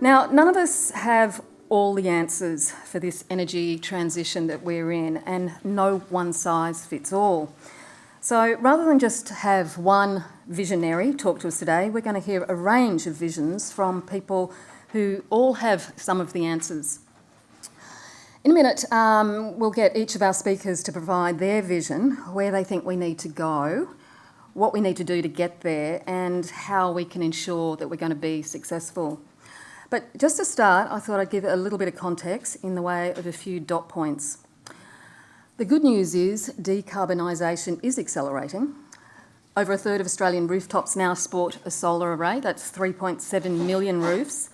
Now, none of us have all the answers for this energy transition that we're in, and no one size fits all. So rather than just have one visionary talk to us today, we're going to hear a range of visions from people who all have some of the answers. In a minute, we'll get each of our speakers to provide their vision, where they think we need to go, what we need to do to get there, and how we can ensure that we're going to be successful. But just to start, I thought I'd give a little bit of context in the way of a few dot points. The good news is decarbonisation is accelerating. Over a third of Australian rooftops now sport a solar array. That's 3.7 million roofs.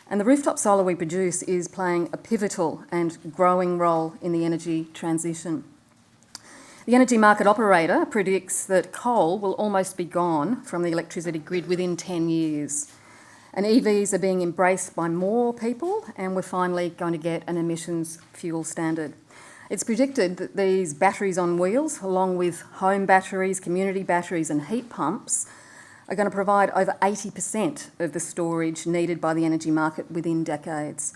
And the rooftop solar we produce is playing a pivotal and growing role in the energy transition. The energy market operator predicts that coal will almost be gone from the electricity grid within 10 years. And EVs are being embraced by more people, and we're finally going to get an emissions fuel standard. It's predicted that these batteries on wheels, along with home batteries, community batteries and heat pumps, are going to provide over 80% of the storage needed by the energy market within decades.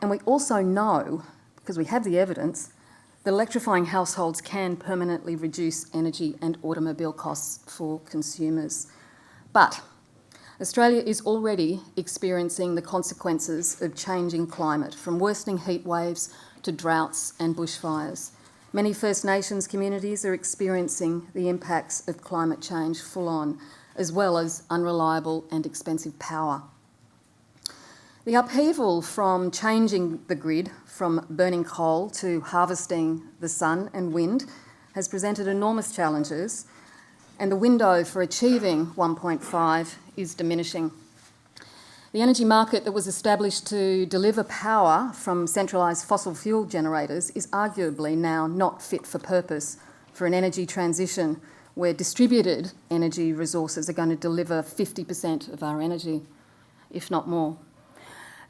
And we also know, because we have the evidence, that electrifying households can permanently reduce energy and automobile costs for consumers. But Australia is already experiencing the consequences of changing climate, from worsening heat waves to droughts and bushfires. Many First Nations communities are experiencing the impacts of climate change full on, as well as unreliable and expensive power. The upheaval from changing the grid from burning coal to harvesting the sun and wind has presented enormous challenges, and the window for achieving 1.5 is diminishing. The energy market that was established to deliver power from centralised fossil fuel generators is arguably now not fit for purpose for an energy transition where distributed energy resources are going to deliver 50% of our energy, if not more.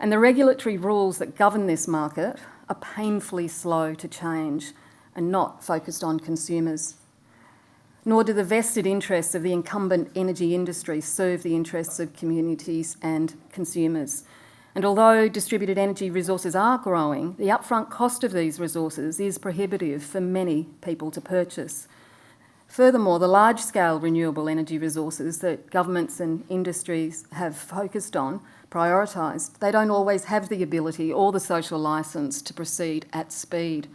And the regulatory rules that govern this market are painfully slow to change and not focused on consumers. Nor do the vested interests of the incumbent energy industry serve the interests of communities and consumers. And although distributed energy resources are growing, the upfront cost of these resources is prohibitive for many people to purchase. Furthermore, the large-scale renewable energy resources that governments and industries have focused on, prioritised, they don't always have the ability or the social licence to proceed at speed.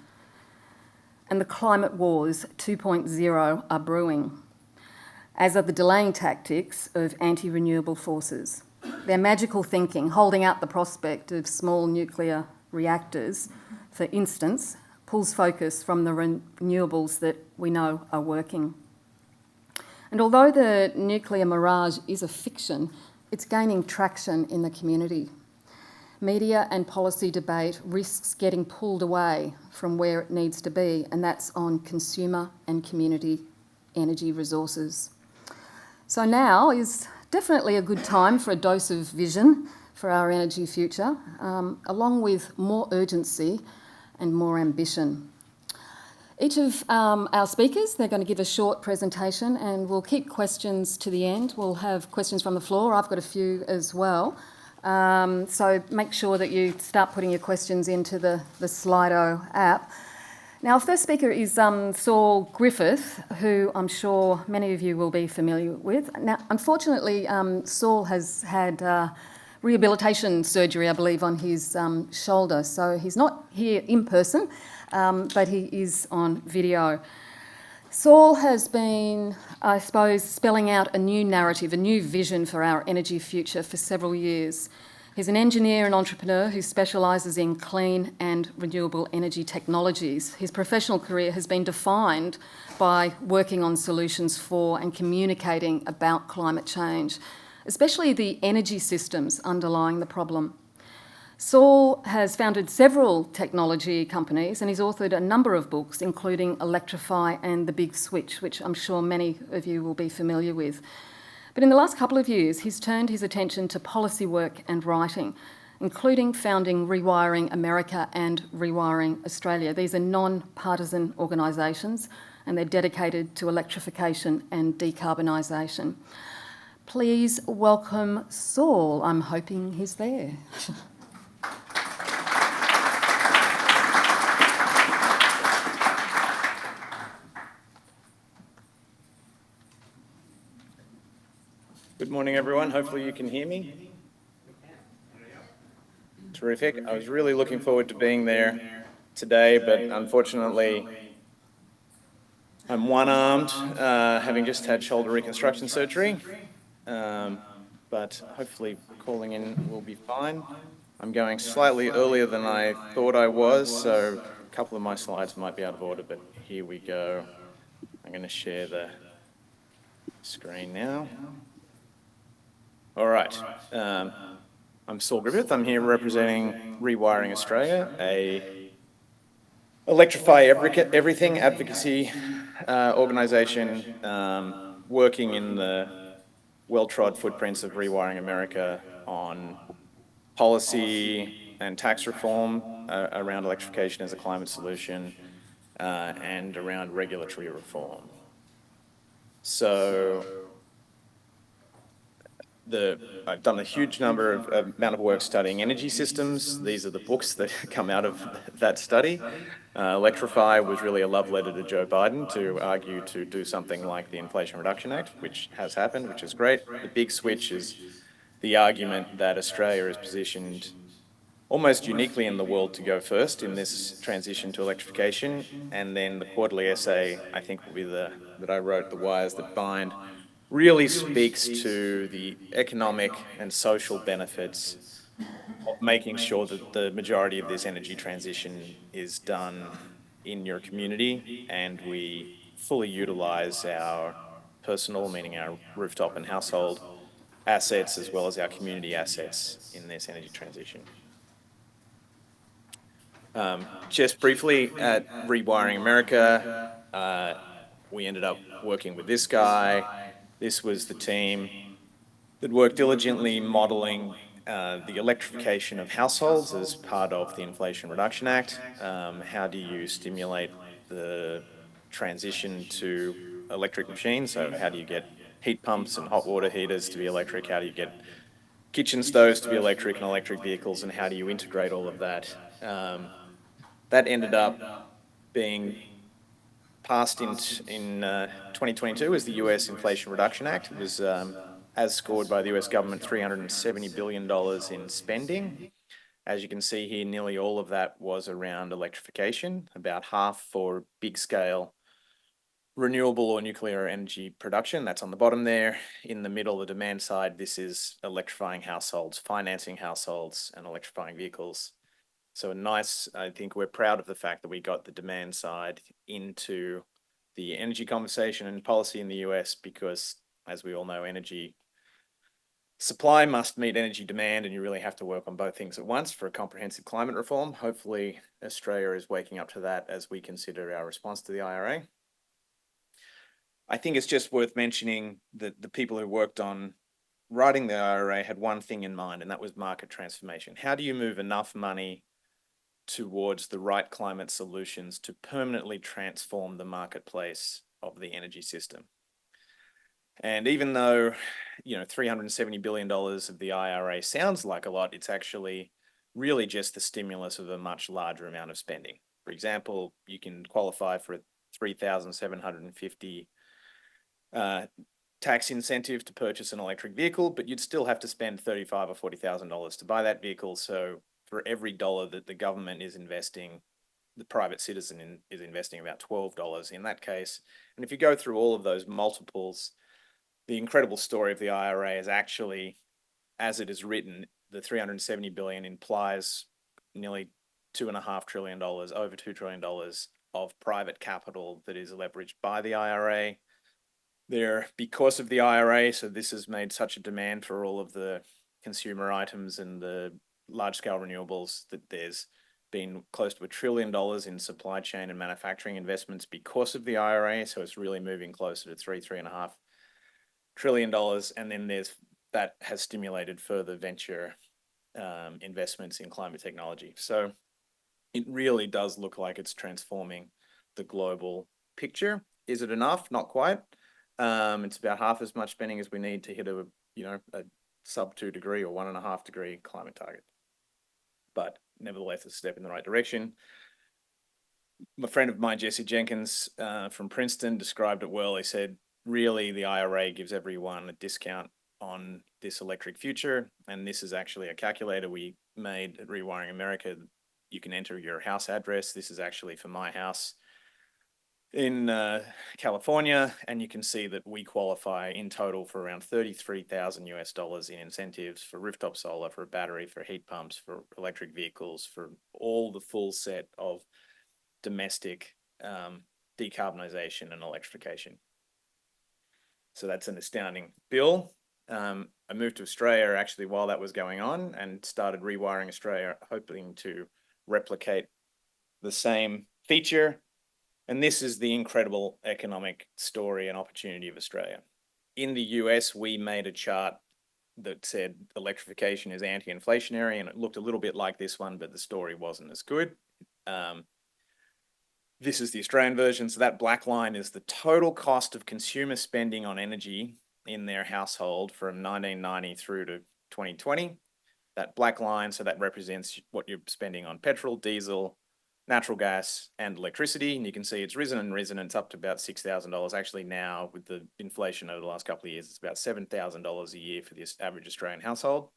And the climate wars 2.0 are brewing, as are the delaying tactics of anti-renewable forces. Their magical thinking, holding out the prospect of small nuclear reactors, for instance, pulls focus from the renewables that we know are working. And although the nuclear mirage is a fiction, it's gaining traction in the community. Media and policy debate risks getting pulled away from where it needs to be, and that's on consumer and community energy resources. So now is definitely a good time for a dose of vision for our energy future, along with more urgency and more ambition. Each of our speakers, they're going to give a short presentation, and we'll keep questions to the end. We'll have questions from the floor. I've got a few as well. So make sure that you start putting your questions into the Slido app. Now, our first speaker is Saul Griffith, who I'm sure many of you will be familiar with. Now, unfortunately, Saul has had rehabilitation surgery, I believe, on his shoulder, so he's not here in person, but he is on video. Saul has been, I suppose, spelling out a new narrative, a new vision for our energy future for several years. He's an engineer and entrepreneur who specialises in clean and renewable energy technologies. His professional career has been defined by working on solutions for and communicating about climate change, especially the energy systems underlying the problem. Saul has founded several technology companies, and he's authored a number of books, including Electrify and The Big Switch, which I'm sure many of you will be familiar with. But in the last couple of years, he's turned his attention to policy work and writing, including founding Rewiring America and Rewiring Australia. These are non-partisan organisations, and they're dedicated to electrification and decarbonisation. please welcome Saul. I'm hoping he's there. Good morning, everyone. Hopefully you can hear me. Terrific. I was really looking forward to being there today, but unfortunately I'm one-armed, having just had shoulder reconstruction surgery, but hopefully calling in will be fine. I'm going slightly earlier than I thought I was, so a couple of my slides might be out of order, but here we go. I'm going to share the screen now. All right. I'm Saul Griffith. I'm here representing Rewiring Australia, a Electrify Everything advocacy organisation working in the well-trod footprints of Rewiring America on policy and tax reform around electrification as a climate solution and around regulatory reform. So I've done a huge amount of work studying energy systems. These are the books that come out of that study. Electrify was really a love letter to Joe Biden to argue to do something like the Inflation Reduction Act, which has happened, which is great. The big switch is the argument that Australia is positioned almost uniquely in the world to go first in this transition to electrification. And then the quarterly essay, I think, will be that I wrote, The Wires That Bind, really speaks to the economic and social benefits of making sure that the majority of this energy transition is done in your community and we fully utilize our personal, meaning our rooftop and household assets, as well as our community assets in this energy transition. Just briefly, at Rewiring America, we ended up working with this guy. This was the team that worked diligently modelling the electrification of households as part of the Inflation Reduction Act. How do you stimulate the transition to electric machines? So how do you get heat pumps and hot water heaters to be electric? How do you get kitchen stoves to be electric and electric vehicles? And how do you integrate all of that? That ended up being passed in 2022 as the US Inflation Reduction Act. It was, as scored by the US government, $370 billion in spending. As you can see here, nearly all of that was around electrification, about half for big scale renewable or nuclear energy production. That's on the bottom there. In the middle, the demand side, this is electrifying households, financing households, and electrifying vehicles. So I think we're proud of the fact that we got the demand side into the energy conversation and policy in the US because, as we all know, energy supply must meet energy demand, and you really have to work on both things at once for a comprehensive climate reform. Hopefully, Australia is waking up to that as we consider our response to the IRA. I think it's just worth mentioning that the people who worked on writing the IRA had one thing in mind, and that was market transformation. How do you move enough money towards the right climate solutions to permanently transform the marketplace of the energy system? And even though, $370 billion of the IRA sounds like a lot, it's actually really just the stimulus of a much larger amount of spending. For example, you can qualify for a $3,750 tax incentive to purchase an electric vehicle, but you'd still have to spend $35,000 or $40,000 to buy that vehicle. So for every dollar that the government is investing, the private citizen is investing about $12 in that case. And if you go through all of those multiples, the incredible story of the IRA is actually, as it is written, the $370 billion implies nearly $2.5 trillion, over $2 trillion of private capital that is leveraged by the IRA. Because of the IRA, so this has made such a demand for all of the consumer items and the large-scale renewables that there's been close to $1 trillion in supply chain and manufacturing investments because of the IRA. So it's really moving closer to $3.5 trillion. And then that has stimulated further venture investments in climate technology. So it really does look like it's transforming the global picture. Is it enough? Not quite. It's about half as much spending as we need to hit a sub 2 degree or 1.5 degree climate target. But nevertheless, a step in the right direction. A friend of mine, Jesse Jenkins from Princeton, described it well. He said, really, the IRA gives everyone a discount on this electric future. And this is actually a calculator we made at Rewiring America. You can enter your house address. This is actually for my house in California, and you can see that we qualify in total for around $33,000 in incentives for rooftop solar, for a battery, for heat pumps, for electric vehicles, for all the full set of domestic decarbonisation and electrification. So that's an astounding bill. I moved to Australia actually while that was going on and started Rewiring Australia, hoping to replicate the same feature. And this is the incredible economic story and opportunity of Australia. In the US, we made a chart that said electrification is anti-inflationary, and it looked a little bit like this one, but the story wasn't as good. This is the Australian version. So that black line is the total cost of consumer spending on energy in their household from 1990 through to 2020. That black line, so that represents what you're spending on petrol, diesel, natural gas, and electricity. And you can see it's risen and risen, and it's up to about $6,000. Actually now, with the inflation over the last couple of years, it's about $7,000 a year for this average Australian household.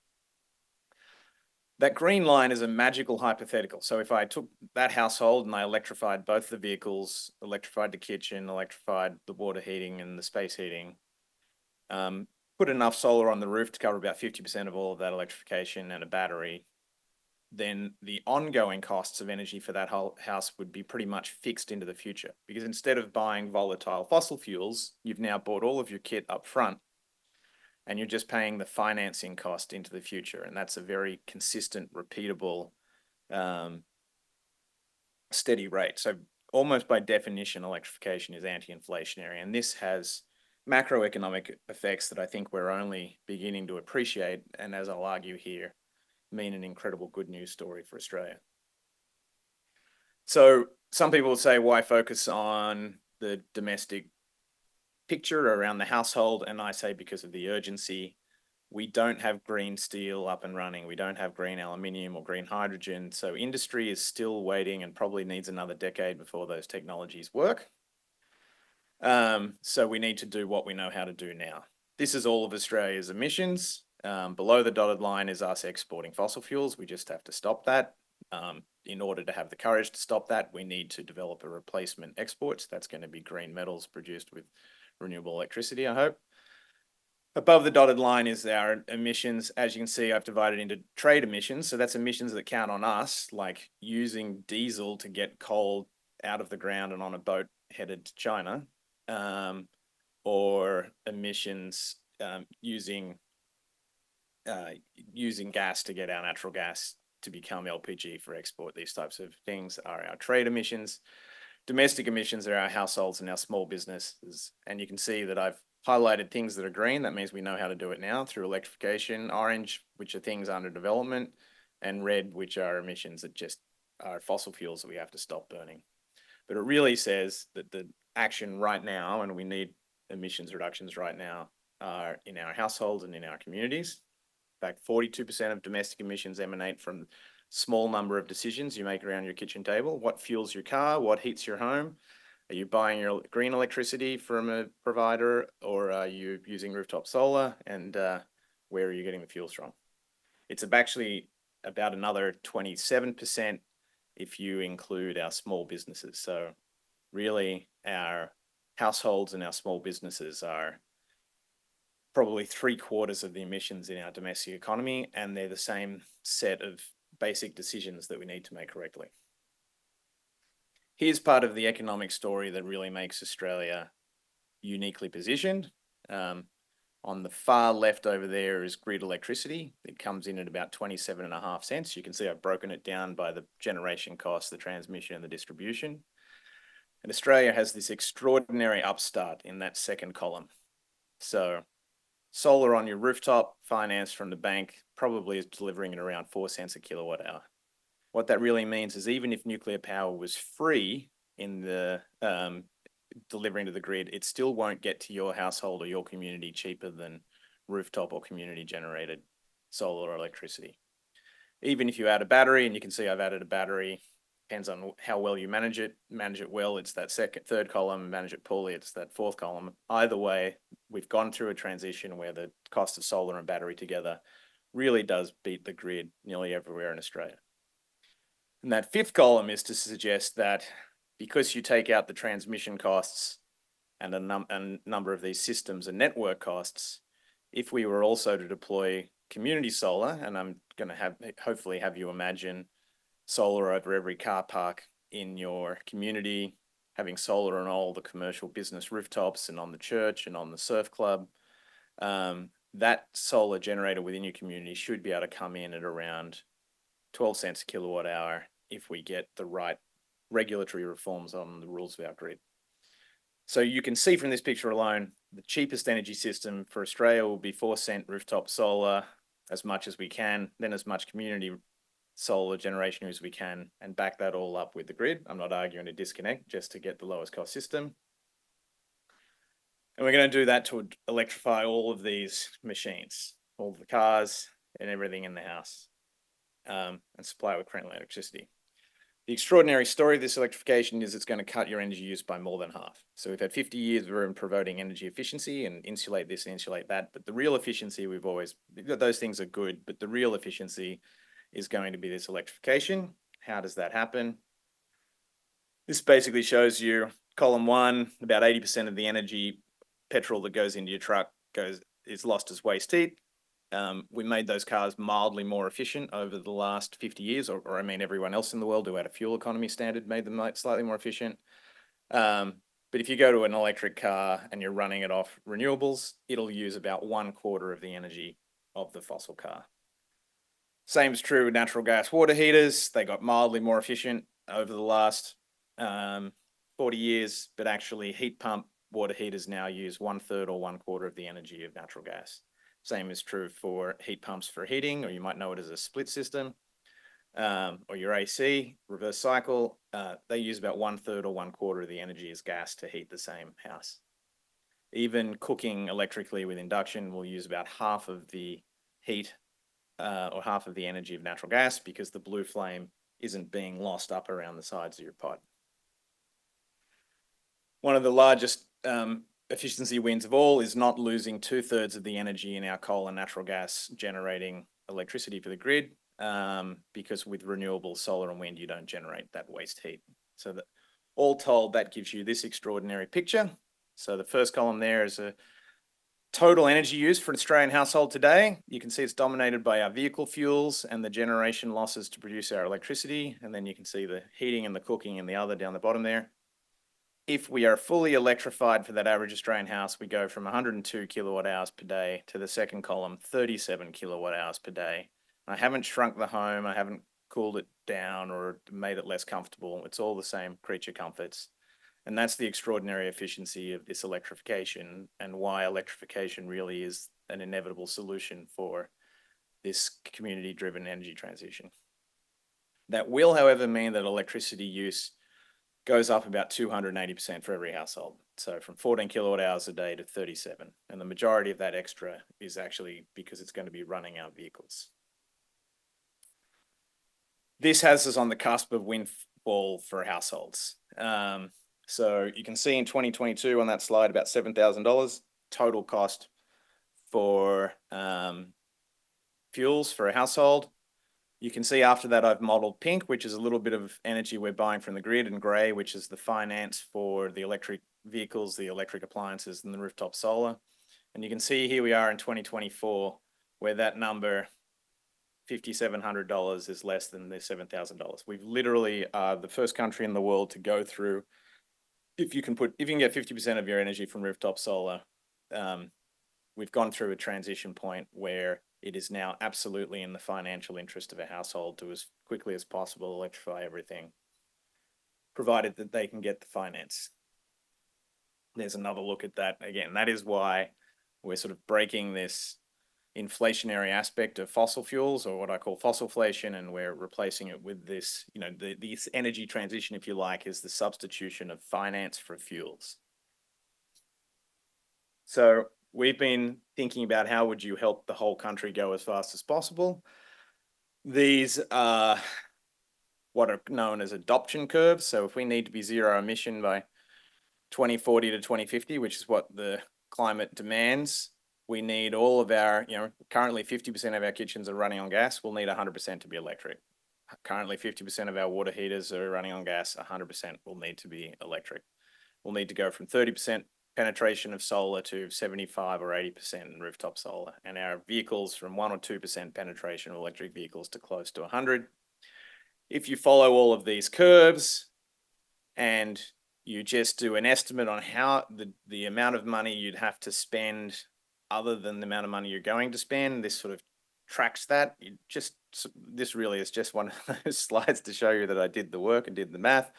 That green line is a magical hypothetical. So if I took that household and I electrified both the vehicles, electrified the kitchen, electrified the water heating and the space heating, put enough solar on the roof to cover about 50% of all of that electrification and a battery, then the ongoing costs of energy for that whole house would be pretty much fixed into the future. Because instead of buying volatile fossil fuels, you've now bought all of your kit up front and you're just paying the financing cost into the future. And that's a very consistent, repeatable, steady rate. So almost by definition, electrification is anti-inflationary. And this has macroeconomic effects that I think we're only beginning to appreciate. And as I'll argue here, mean an incredible good news story for Australia. So some people will say, why focus on the domestic picture around the household? And I say because of the urgency. We don't have green steel up and running. We don't have green aluminium or green hydrogen. So industry is still waiting and probably needs another decade before those technologies work. So we need to do what we know how to do now. This is all of Australia's emissions. Below the dotted line is us exporting fossil fuels. We just have to stop that. In order to have the courage to stop that, we need to develop a replacement export. That's going to be green metals produced with renewable electricity, I hope. Above the dotted line is our emissions. As you can see, I've divided into trade emissions. So that's emissions that count on us, like using diesel to get coal out of the ground and on a boat headed to China, or emissions using gas to get our natural gas to become LPG for export. These types of things are our trade emissions. Domestic emissions are our households and our small businesses. And you can see that I've highlighted things that are green. That means we know how to do it now through electrification. Orange, which are things under development, and red, which are emissions that just are fossil fuels that we have to stop burning. But it really says that the action right now, and we need emissions reductions right now, are in our households and in our communities. In fact, 42% of domestic emissions emanate from small number of decisions you make around your kitchen table. What fuels your car? What heats your home? Are you buying your green electricity from a provider, or are you using rooftop solar? And where are you getting the fuels from? It's actually about another 27% if you include our small businesses. So really our households and our small businesses are probably 3/4 of the emissions in our domestic economy, and they're the same set of basic decisions that we need to make correctly. Here's part of the economic story that really makes Australia uniquely positioned. On the far left over there is grid electricity. It comes in at about 27.5 cents. You can see I've broken it down by the generation cost, the transmission and the distribution. And Australia has this extraordinary upstart in that second column. So solar on your rooftop, financed from the bank, probably is delivering at around 4 cents a kilowatt hour. What that really means is even if nuclear power was free in the delivering to the grid, it still won't get to your household or your community cheaper than rooftop or community generated solar electricity. Even if you add a battery, and you can see I've added a battery, depends on how well you manage it. Manage it well, it's that third column. Manage it poorly, it's that fourth column. Either way, we've gone through a transition where the cost of solar and battery together really does beat the grid nearly everywhere in Australia. And that fifth column is to suggest that because you take out the transmission costs and a number of these systems and network costs, if we were also to deploy community solar, and I'm going to hopefully have you imagine solar over every car park in your community, having solar on all the commercial business rooftops and on the church and on the surf club, that solar generator within your community should be able to come in at around 12 cents a kilowatt hour if we get the right regulatory reforms on the rules of our grid. So you can see from this picture alone, the cheapest energy system for Australia will be 4-cent rooftop solar, as much as we can, then as much community solar generation as we can, and back that all up with the grid. I'm not arguing a disconnect, just to get the lowest cost system. And we're going to do that to electrify all of these machines, all the cars and everything in the house, and supply it with current electricity. The extraordinary story of this electrification is it's going to cut your energy use by more than half. So we've had 50 years of promoting energy efficiency and insulate this and insulate that. But the real efficiency those things are good, but the real efficiency is going to be this electrification. How does that happen? This basically shows you column one, about 80% of the energy, petrol that goes into your truck is lost as waste heat. We made those cars mildly more efficient over the last 50 years, or I mean, everyone else in the world who had a fuel economy standard made them slightly more efficient. But if you go to an electric car and you're running it off renewables, it'll use about 1/4 of the energy of the fossil car. Same is true with natural gas water heaters. They got mildly more efficient over the last 40 years, but actually heat pump water heaters now use 1/3 or 1/4 of the energy of natural gas. Same is true for heat pumps for heating, or you might know it as a split system, or your AC, reverse cycle. They use about 1/3 or 1/4 of the energy as gas to heat the same house. Even cooking electrically with induction will use about half of the heat or half of the energy of natural gas, because the blue flame isn't being lost up around the sides of your pot. One of the largest efficiency wins of all is not losing 2/3 of the energy in our coal and natural gas generating electricity for the grid, because with renewable solar and wind, you don't generate that waste heat. So that all told, that gives you this extraordinary picture. So the first column there is a total energy use for an Australian household today. You can see it's dominated by our vehicle fuels and the generation losses to produce our electricity. And then you can see the heating and the cooking and the other down the bottom there. If we are fully electrified for that average Australian house, we go from 102 kilowatt hours per day to the second column, 37 kilowatt hours per day. I haven't shrunk the home, I haven't cooled it down or made it less comfortable. It's all the same creature comforts. And that's the extraordinary efficiency of this electrification, and why electrification really is an inevitable solution for this community-driven energy transition. That will, however, mean that electricity use goes up about 280% for every household. So from 14 kilowatt hours a day to 37. And the majority of that extra is actually because it's going to be running our vehicles. This has us on the cusp of windfall for households. So you can see in 2022 on that slide, about $7,000 total cost for fuels for a household. You can see after that I've modeled pink, which is a little bit of energy we're buying from the grid, and gray, which is the finance for the electric vehicles, the electric appliances, and the rooftop solar. And you can see here we are in 2024, where that number, $5,700, is less than the $7,000. We've literally the first country in the world to go through, if you can get 50% of your energy from rooftop solar, we've gone through a transition point where it is now absolutely in the financial interest of a household to, as quickly as possible, electrify everything, provided that they can get the finance. There's another look at that. Again, that is why we're sort of breaking this inflationary aspect of fossil fuels, or what I call fossilflation, and we're replacing it with this, this energy transition, if you like, is the substitution of finance for fuels. So we've been thinking about how would you help the whole country go as fast as possible. These are what are known as adoption curves. So if we need to be zero emission by 2040 to 2050, which is what the climate demands, we need all of our, currently 50% of our kitchens are running on gas. We'll need 100% to be electric. Currently 50% of our water heaters are running on gas. 100% will need to be electric. We'll need to go from 30% penetration of solar to 75 or 80% in rooftop solar, and our vehicles from 1 or 2% penetration of electric vehicles to close to 100. If you follow all of these curves and you just do an estimate on how the amount of money you'd have to spend other than the amount of money you're going to spend, this sort of tracks that. This really is just one of those slides to show you that I did the work and did the math.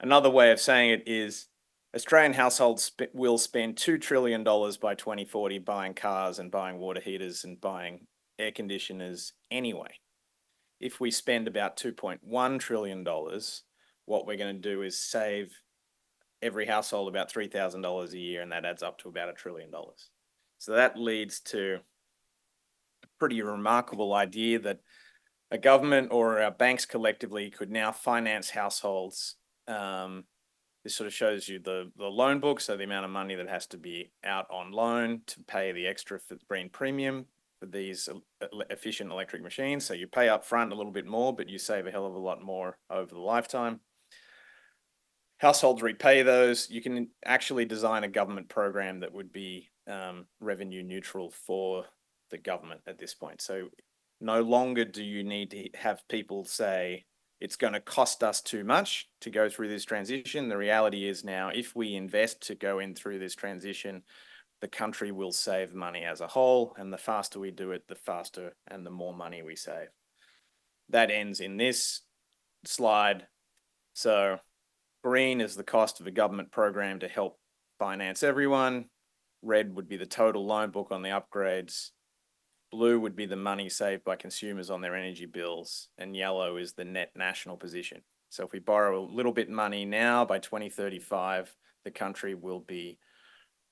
Another way of saying it is Australian households will spend $2 trillion by 2040 buying cars and buying water heaters and buying air conditioners anyway. If we spend about $2.1 trillion, what we're going to do is save every household about $3,000 a year, and that adds up to about $1 trillion. So that leads to a pretty remarkable idea that a government or our banks collectively could now finance households. This sort of shows you the loan book, so the amount of money that has to be out on loan to pay the extra for the green premium for these efficient electric machines. So you pay up front a little bit more, but you save a hell of a lot more over the lifetime. Households repay those. You can actually design a government program that would be revenue neutral for the government at this point. So no longer do you need to have people say it's going to cost us too much to go through this transition. The reality is now, if we invest to go in through this transition, the country will save money as a whole, and the faster we do it, the faster and the more money we save. That ends in this slide. So green is the cost of a government program to help finance everyone. Red would be the total loan book on the upgrades. Blue would be the money saved by consumers on their energy bills, and yellow is the net national position. So if we borrow a little bit money now, by 2035, the country will be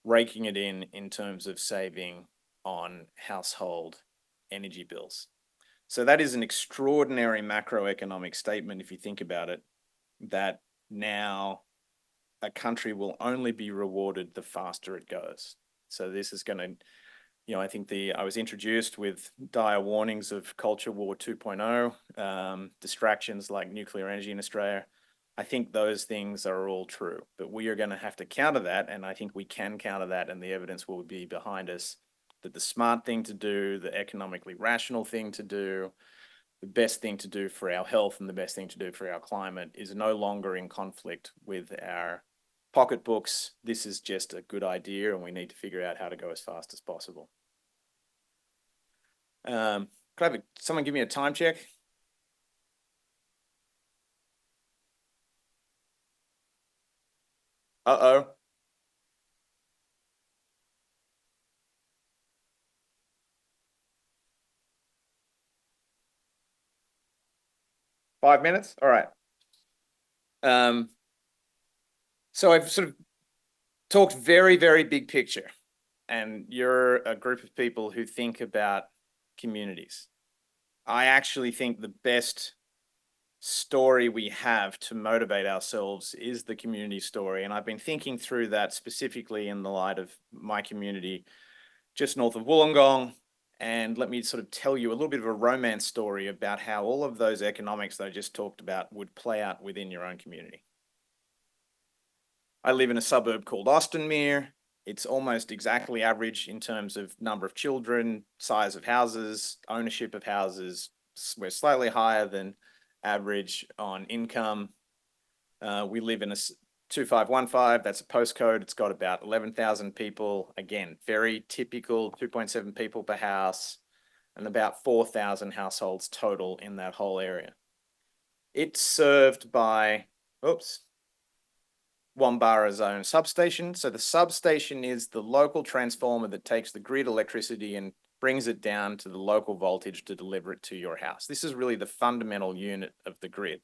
raking it in terms of saving on household energy bills. So that is an extraordinary macroeconomic statement, if you think about it, that now a country will only be rewarded the faster it goes. So this is going to, I think I was introduced with dire warnings of culture war 2.0, distractions like nuclear energy in Australia. I think those things are all true, but we are going to have to counter that, and I think we can counter that, and the evidence will be behind us that the smart thing to do, the economically rational thing to do, the best thing to do for our health and the best thing to do for our climate is no longer in conflict with our pocketbooks. This is just a good idea, and we need to figure out how to go as fast as possible. Could I have someone give me a time check? Uh-oh. Five minutes? All right. So I've sort of talked very, very big picture, and you're a group of people who think about communities. I actually think the best story we have to motivate ourselves is the community story, and I've been thinking through that specifically in the light of my community just north of Wollongong. And let me sort of tell you a little bit of a romance story about how all of those economics that I just talked about would play out within your own community. I live in a suburb called Austinmere. It's almost exactly average in terms of number of children, size of houses, ownership of houses. We're slightly higher than average on income. We live in a 2515, that's a postcode. It's got about 11,000 people. Again, very typical, 2.7 people per house, and about 4,000 households total in that whole area. It's served by, Wombara's own substation. So the substation is the local transformer that takes the grid electricity and brings it down to the local voltage to deliver it to your house. This is really the fundamental unit of the grid.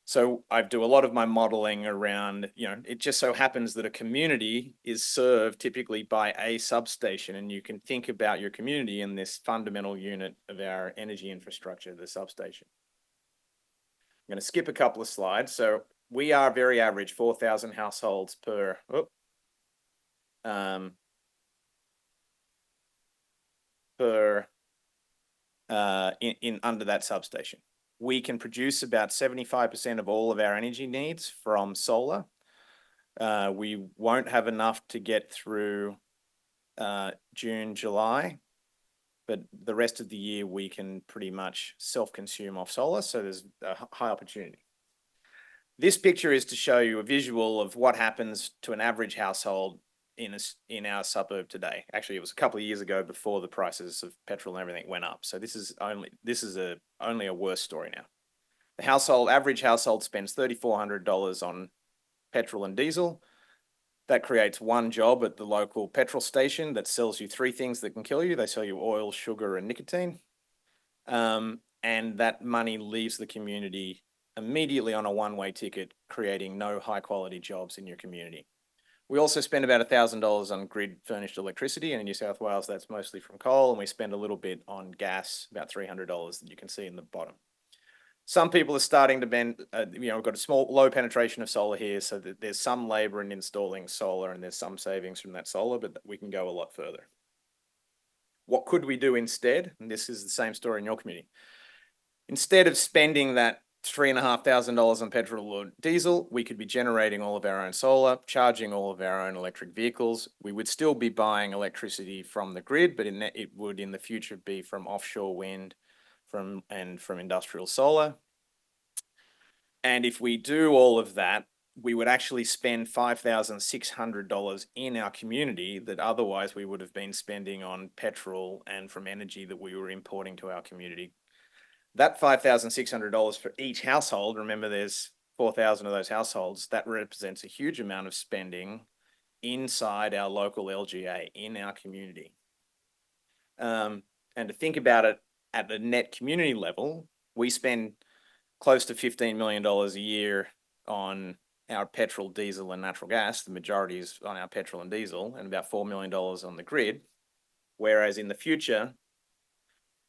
So I do a lot of my modeling around, it just so happens that a community is served typically by a substation, and you can think about your community in this fundamental unit of our energy infrastructure, the substation. I'm going to skip a couple of slides. So we are very average, 4,000 households per, under that substation. We can produce about 75% of all of our energy needs from solar. We won't have enough to get through June, July, but the rest of the year we can pretty much self-consume off solar, so there's a high opportunity. This picture is to show you a visual of what happens to an average household in our suburb today. Actually, it was a couple of years ago before the prices of petrol and everything went up. So this is only a worse story now. The average household spends $3,400 on petrol and diesel. That creates one job at the local petrol station that sells you three things that can kill you. They sell you oil, sugar, and nicotine. And that money leaves the community immediately on a one-way ticket, creating no high-quality jobs in your community. We also spend about $1,000 on grid-furnished electricity, and in New South Wales, that's mostly from coal, and we spend a little bit on gas, about $300 that you can see in the bottom. Some people are starting to bend, we've got a low penetration of solar here, so that there's some labor in installing solar, and there's some savings from that solar, but we can go a lot further. What could we do instead? And this is the same story in your community. Instead of spending that $3,500 on petrol or diesel, we could be generating all of our own solar, charging all of our own electric vehicles. We would still be buying electricity from the grid, but it would in the future be from offshore wind from industrial solar. And if we do all of that, we would actually spend $5,600 in our community that otherwise we would have been spending on petrol and from energy that we were importing to our community. That $5,600 for each household, remember there's 4,000 of those households, that represents a huge amount of spending inside our local LGA, in our community. And to think about it at the net community level, we spend close to $15 million a year on our petrol, diesel, and natural gas. The majority is on our petrol and diesel, and about $4 million on the grid. Whereas in the future,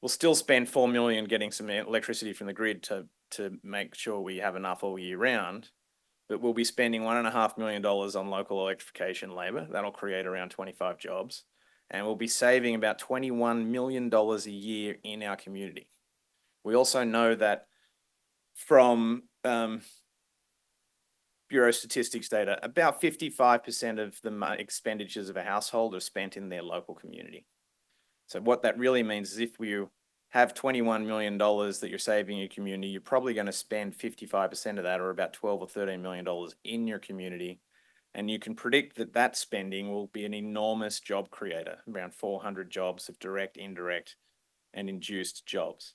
we'll still spend $4 million getting some electricity from the grid to make sure we have enough all year round, but we'll be spending $1.5 million on local electrification labor. That'll create around 25 jobs, and we'll be saving about $21 million a year in our community. We also know that from Bureau Statistics data, about 55% of the expenditures of a household are spent in their local community. So what that really means is if you have $21 million that you're saving in your community, you're probably going to spend 55% of that, or about $12 or $13 million in your community. And you can predict that that spending will be an enormous job creator, around 400 jobs of direct, indirect, and induced jobs.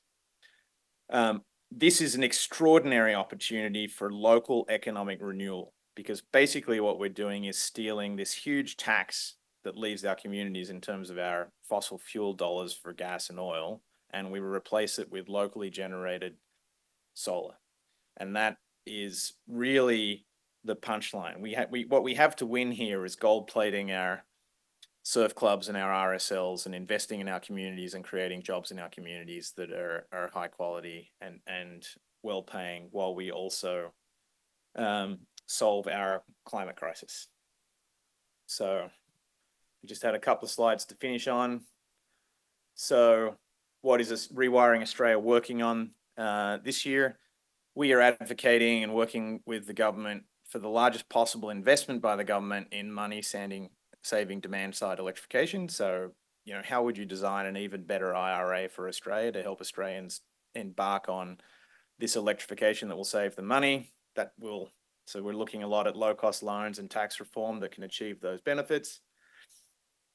This is an extraordinary opportunity for local economic renewal, because basically what we're doing is stealing this huge tax that leaves our communities in terms of our fossil fuel dollars for gas and oil, and we replace it with locally generated solar. And that is really the punchline. What we have to win here is gold plating our surf clubs and our RSLs and investing in our communities and creating jobs in our communities that are high quality and well paying, while we also solve our climate crisis. So we just had a couple of slides to finish on. So what is Rewiring Australia working on this year? We are advocating and working with the government for the largest possible investment by the government in money saving demand side electrification. So, how would you design an even better IRA for Australia to help Australians embark on this electrification that will save them money? So we're looking a lot at low cost loans and tax reform that can achieve those benefits.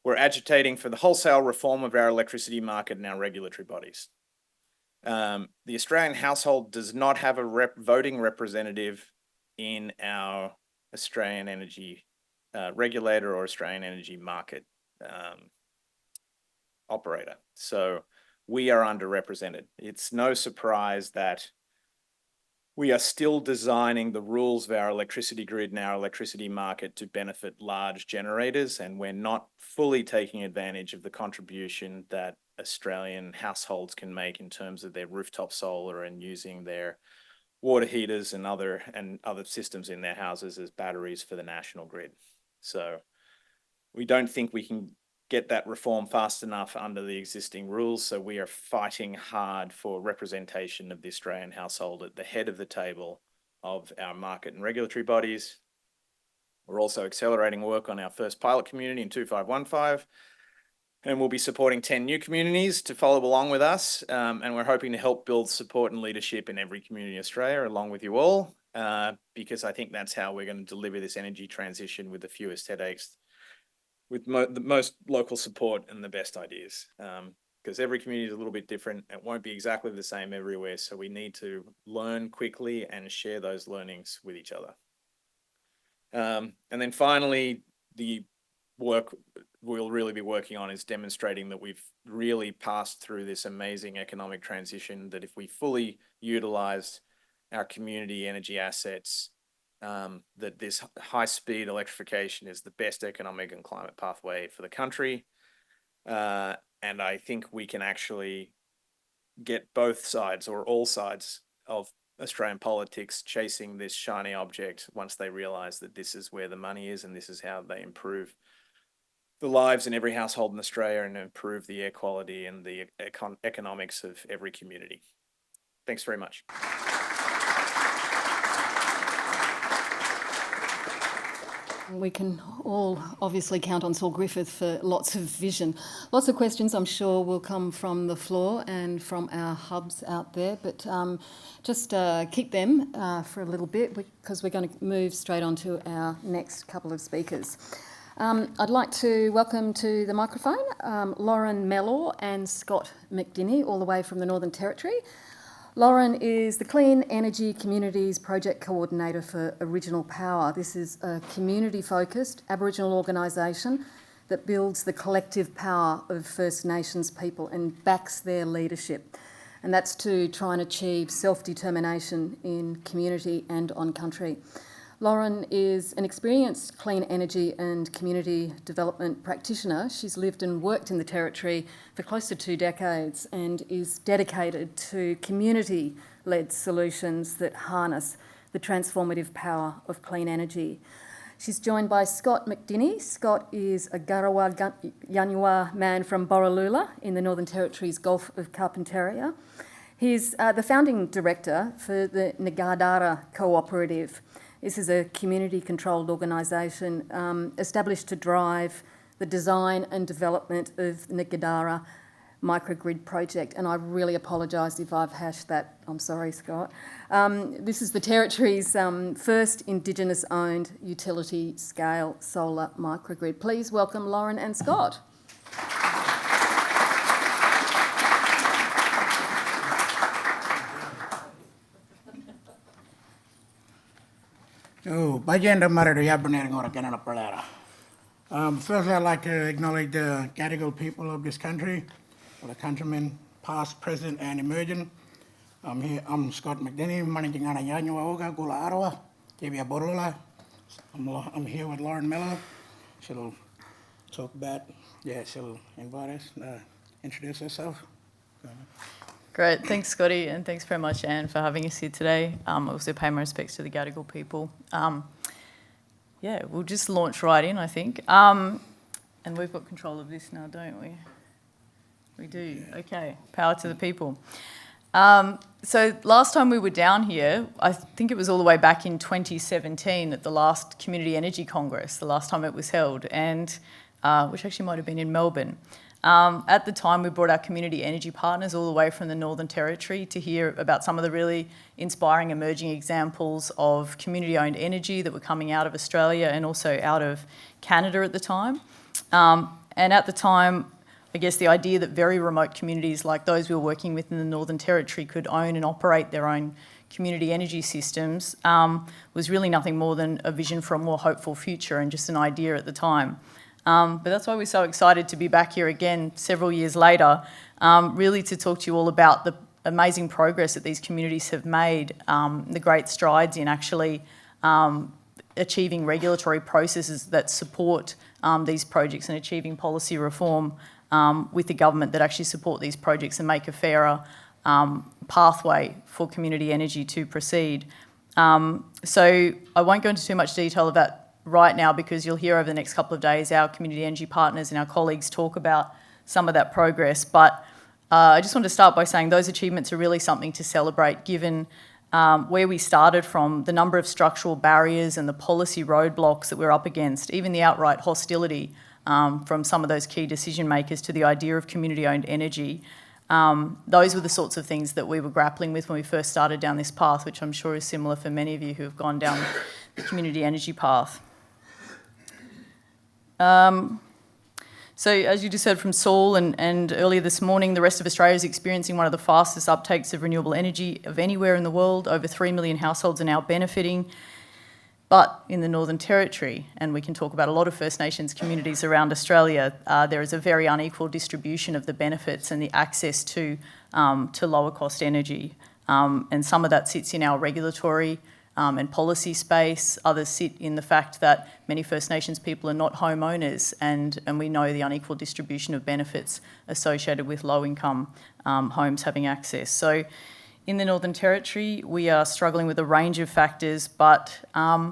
We're agitating for the wholesale reform of our electricity market and our regulatory bodies. The Australian household does not have a voting representative in our Australian energy regulator or Australian energy market operator. So we are underrepresented. It's no surprise that we are still designing the rules of our electricity grid and our electricity market to benefit large generators, and we're not fully taking advantage of the contribution that Australian households can make in terms of their rooftop solar and using their water heaters and other systems in their houses as batteries for the national grid. So we don't think we can get that reform fast enough under the existing rules, so we are fighting hard for representation of the Australian household at the head of the table of our market and regulatory bodies. We're also accelerating work on our first pilot community in 2515, and we'll be supporting 10 new communities to follow along with us, and we're hoping to help build support and leadership in every community in Australia along with you all, because I think that's how we're going to deliver this energy transition with the fewest headaches, with the most local support and the best ideas, because every community is a little bit different. It won't be exactly the same everywhere, so we need to learn quickly and share those learnings with each other. And then finally, the work we'll really be working on is demonstrating that we've really passed through this amazing economic transition, that if we fully utilized our community energy assets, that this high-speed electrification is the best economic and climate pathway for the country. And I think we can actually get both sides or all sides of Australian politics chasing this shiny object once they realise that this is where the money is and this is how they improve the lives in every household in Australia and improve the air quality and the economics of every community. Thanks very much. We can all obviously count on Saul Griffith for lots of vision. Lots of questions I'm sure will come from the floor and from our hubs out there, but just keep them for a little bit because we're going to move straight on to our next couple of speakers. I'd like to welcome to the microphone Lauren Mellor and Scott McDinny, all the way from the Northern Territory. Lauren is the Clean Energy Communities Project Coordinator for Original Power. This is a community-focused Aboriginal organisation that builds the collective power of First Nations people and backs their leadership. And that's to try and achieve self-determination in community and on country. Lauren is an experienced clean energy and community development practitioner. She's lived and worked in the Territory for close to 2 decades and is dedicated to community-led solutions that harness the transformative power of clean energy. She's joined by Scott McDinny. Scott is a Garawa Yanyuwa man from Borroloola in the Northern Territory's Gulf of Carpentaria. He's the founding director for the Ngardara Cooperative. This is a community-controlled organisation established to drive the design and development of the Ngardara microgrid project, and I really apologise if I've hashed that. I'm sorry, Scott. This is the Territory's first Indigenous-owned utility-scale solar microgrid. Please welcome Lauren and Scott. Firstly, I'd like to acknowledge the Gadigal people of this country, the countrymen past, present and emerging. I'm Scott McDinny, managing ana Yanyuwa Oga, Gula Arawa, Kibia Borroloola. I'm here with Lauren Mellor. She'll talk about, she'll invite us, introduce herself. Great, thanks Scotty, and thanks very much Anne for having us here today. I also pay my respects to the Gadigal people. We'll just launch right in, I think. And we've got control of this now, don't we? We do, okay. Power to the people. So last time we were down here, I think it was all the way back in 2017 at the last Community Energy Congress, the last time it was held, and which actually might have been in Melbourne. At the time, we brought our community energy partners all the way from the Northern Territory to hear about some of the really inspiring emerging examples of community-owned energy that were coming out of Australia and also out of Canada at the time. And at the time, I guess the idea that very remote communities like those we were working with in the Northern Territory could own and operate their own community energy systems was really nothing more than a vision for a more hopeful future and just an idea at the time. But that's why we're so excited to be back here again several years later, really to talk to you all about the amazing progress that these communities have made, the great strides in actually achieving regulatory processes that support these projects and achieving policy reform with the government that actually support these projects and make a fairer pathway for community energy to proceed. So I won't go into too much detail of that right now because you'll hear over the next couple of days our community energy partners and our colleagues talk about some of that progress. But I just want to start by saying those achievements are really something to celebrate given where we started from, the number of structural barriers and the policy roadblocks that we're up against, even the outright hostility from some of those key decision makers to the idea of community-owned energy. Those were the sorts of things that we were grappling with when we first started down this path, which I'm sure is similar for many of you who have gone down the community energy path. So as you just heard from Saul and earlier this morning, the rest of Australia is experiencing one of the fastest uptakes of renewable energy of anywhere in the world. Over 3 million households are now benefiting. But in the Northern Territory, and we can talk about a lot of First Nations communities around Australia, there is a very unequal distribution of the benefits and the access to lower cost energy. And some of that sits in our regulatory and policy space. Others sit in the fact that many First Nations people are not homeowners, and we know the unequal distribution of benefits associated with low-income homes having access. So in the Northern Territory, we are struggling with a range of factors, but a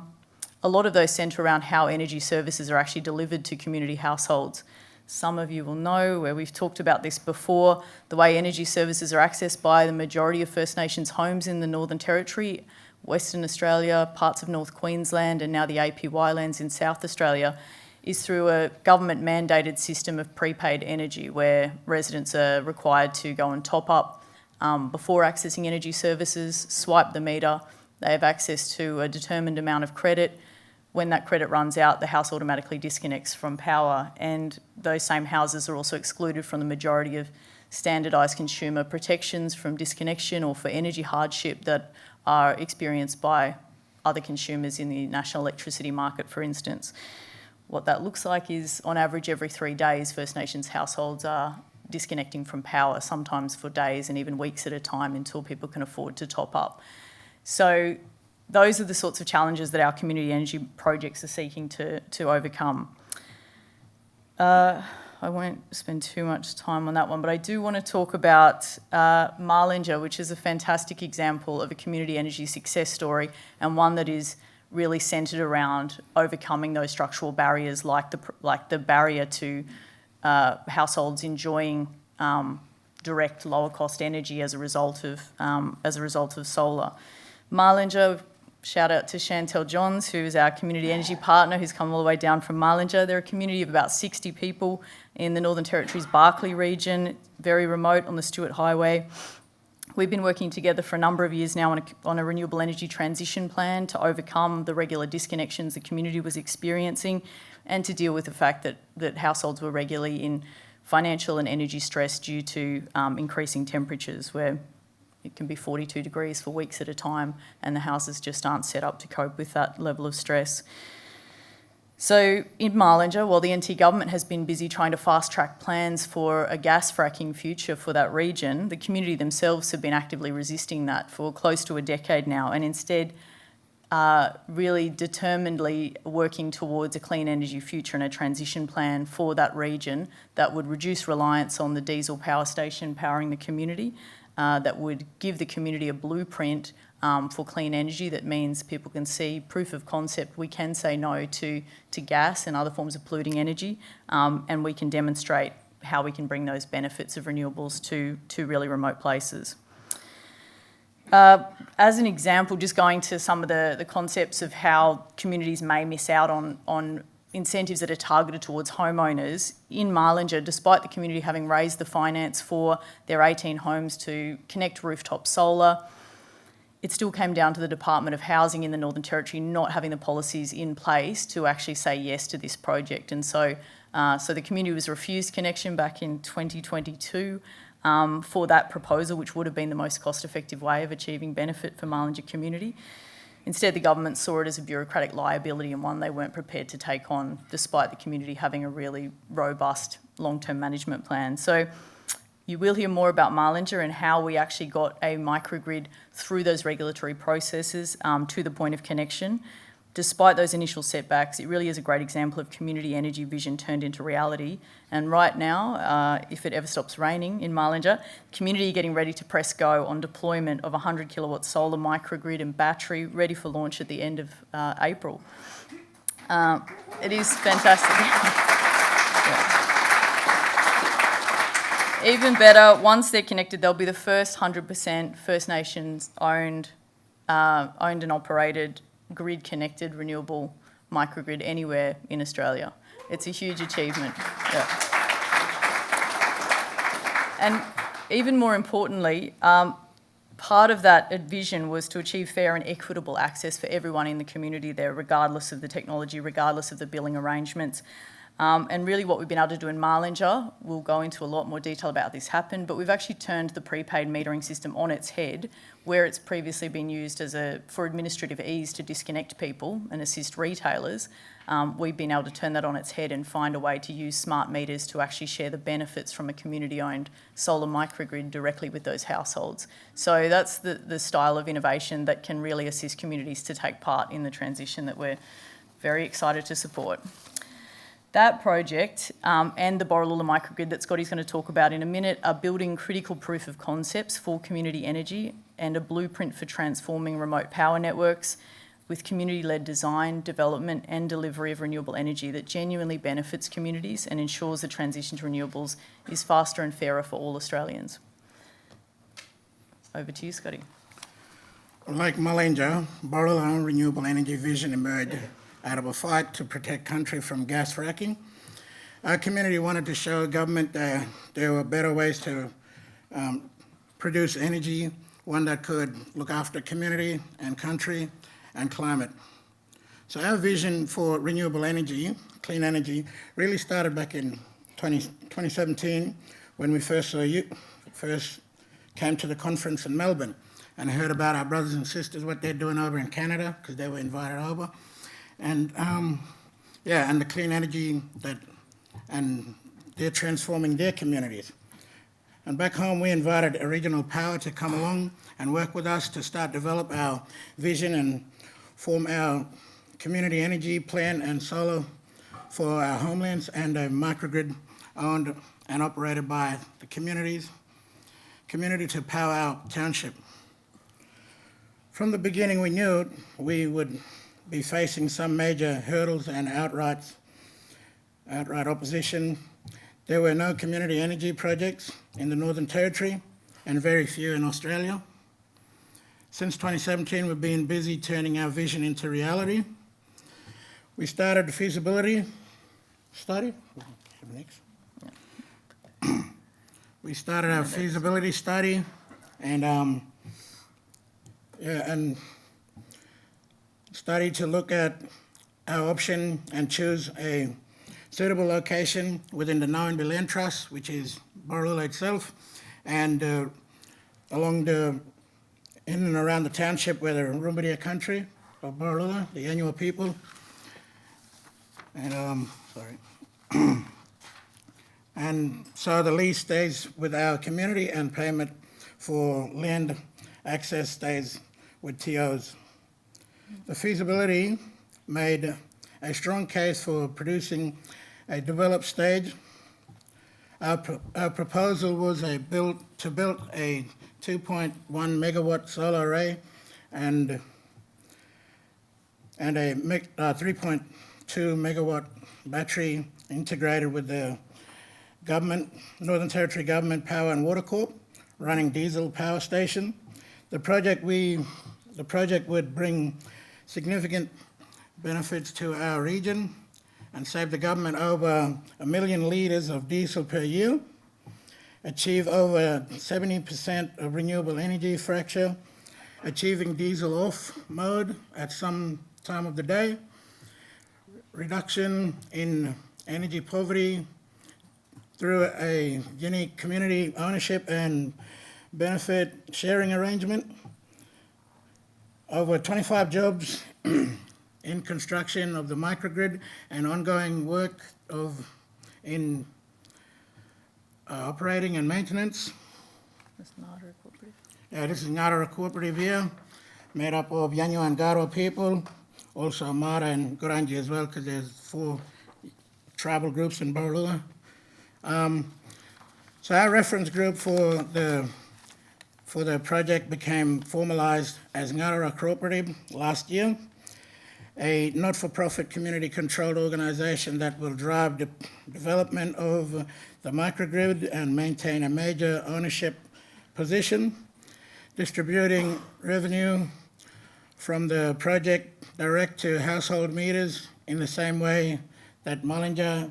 lot of those centre around how energy services are actually delivered to community households. Some of you will know, where we've talked about this before, the way energy services are accessed by the majority of First Nations homes in the Northern Territory, Western Australia, parts of North Queensland, and now the APY lands in South Australia, is through a government-mandated system of prepaid energy where residents are required to go and top up before accessing energy services, swipe the meter. They have access to a determined amount of credit. When that credit runs out, the house automatically disconnects from power, and those same houses are also excluded from the majority of standardised consumer protections from disconnection or for energy hardship that are experienced by other consumers in the national electricity market, for instance. What that looks like is, on average, every 3 days, First Nations households are disconnecting from power, sometimes for days and even weeks at a time until people can afford to top up. So those are the sorts of challenges that our community energy projects are seeking to overcome. I won't spend too much time on that one, but I do want to talk about Marlinger, which is a fantastic example of a community energy success story, and one that is really centred around overcoming those structural barriers, like the barrier to households enjoying direct lower cost energy as a result of solar. Marlinger, shout out to Chantel Johns, who is our community energy partner, who's come all the way down from Marlinger. They're a community of about 60 people in the Northern Territory's Barkly region, very remote on the Stuart Highway. We've been working together for a number of years now on a renewable energy transition plan to overcome the regular disconnections the community was experiencing and to deal with the fact that households were regularly in financial and energy stress due to increasing temperatures, where it can be 42 degrees for weeks at a time and the houses just aren't set up to cope with that level of stress. So in Marlinger, while the NT government has been busy trying to fast-track plans for a gas fracking future for that region, the community themselves have been actively resisting that for close to a decade now, and instead really determinedly working towards a clean energy future and a transition plan for that region that would reduce reliance on the diesel power station powering the community, that would give the community a blueprint for clean energy. That means people can see proof of concept. We can say no to gas and other forms of polluting energy, and we can demonstrate how we can bring those benefits of renewables to really remote places. As an example, just going to some of the concepts of how communities may miss out on incentives that are targeted towards homeowners. In Marlinger, despite the community having raised the finance for their 18 homes to connect rooftop solar, it still came down to the Department of Housing in the Northern Territory not having the policies in place to actually say yes to this project. And so the community was refused connection back in 2022 for that proposal, which would have been the most cost-effective way of achieving benefit for Marlinger community. Instead, the government saw it as a bureaucratic liability and one they weren't prepared to take on, despite the community having a really robust long-term management plan. So you will hear more about Marlinger and how we actually got a microgrid through those regulatory processes to the point of connection. Despite those initial setbacks, it really is a great example of community energy vision turned into reality. And right now, if it ever stops raining in Marlinger, community are getting ready to press go on deployment of a 100 kilowatt solar microgrid and battery ready for launch at the end of April. It is fantastic. Yeah. Even better, once they're connected, they'll be the first 100% First Nations owned and operated grid-connected renewable microgrid anywhere in Australia. It's a huge achievement. Yeah. And even more importantly, part of that vision was to achieve fair and equitable access for everyone in the community there, regardless of the technology, regardless of the billing arrangements. And really what we've been able to do in Marlinger, we'll go into a lot more detail about how this happened, but we've actually turned the prepaid metering system on its head, where it's previously been used for administrative ease to disconnect people and assist retailers. We've been able to turn that on its head and find a way to use smart meters to actually share the benefits from a community-owned solar microgrid directly with those households. So that's the style of innovation that can really assist communities to take part in the transition that we're very excited to support. That project and the Borroloola microgrid that Scotty's going to talk about in a minute are building critical proof of concepts for community energy and a blueprint for transforming remote power networks with community-led design, development and delivery of renewable energy that genuinely benefits communities and ensures the transition to renewables is faster and fairer for all Australians. Over to you, Scotty. Like Marlinger, Borroloola renewable energy vision emerged out of a fight to protect country from gas fracking. Our community wanted to show government that there were better ways to produce energy, one that could look after community and country and climate. So our vision for renewable energy, clean energy, really started back in 2017 when we first came to the conference in Melbourne and heard about our brothers and sisters, what they're doing over in Canada, because they were invited over. And and the clean energy and they're transforming their communities. And back home, we invited Original Power to come along and work with us to start develop our vision and form our community energy plan and solar for our homelands and a microgrid owned and operated by the community to power our township. From the beginning, we knew we would be facing some major hurdles and outright opposition. There were no community energy projects in the Northern Territory and very few in Australia. Since 2017, we've been busy turning our vision into reality. We started a feasibility study. Next. We started our feasibility study and study to look at our option and choose a suitable location within the Known Land Trust, which is Borroloola itself, and in and around the township where the Rumbadia country of Borroloola, the annual people. And and so the lease stays with our community and payment for land access stays with TOs. The feasibility made a strong case for producing a developed stage. Our proposal was to build a 2.1 megawatt solar array and a 3.2 megawatt battery integrated with the government, Northern Territory Government Power and Water Corp, running diesel power station. The project would bring significant benefits to our region and save the government over 1 million litres of diesel per year, achieve over 70% of renewable energy fracture, achieving diesel off mode at some time of the day, reduction in energy poverty through a unique community ownership and benefit sharing arrangement, over 25 jobs in construction of the microgrid and ongoing work in operating and maintenance. That's Ngardara Cooperative. This is Ngardara Cooperative here, made up of Yanyo and Garawa people, also Mara and Gurangi as well, because there's 4 tribal groups in Borroloola. So our reference group for the project became formalised as Ngardara Cooperative last year, a not-for-profit community-controlled organisation that will drive the development of the microgrid and maintain a major ownership position, distributing revenue from the project direct to household meters in the same way that Mullingar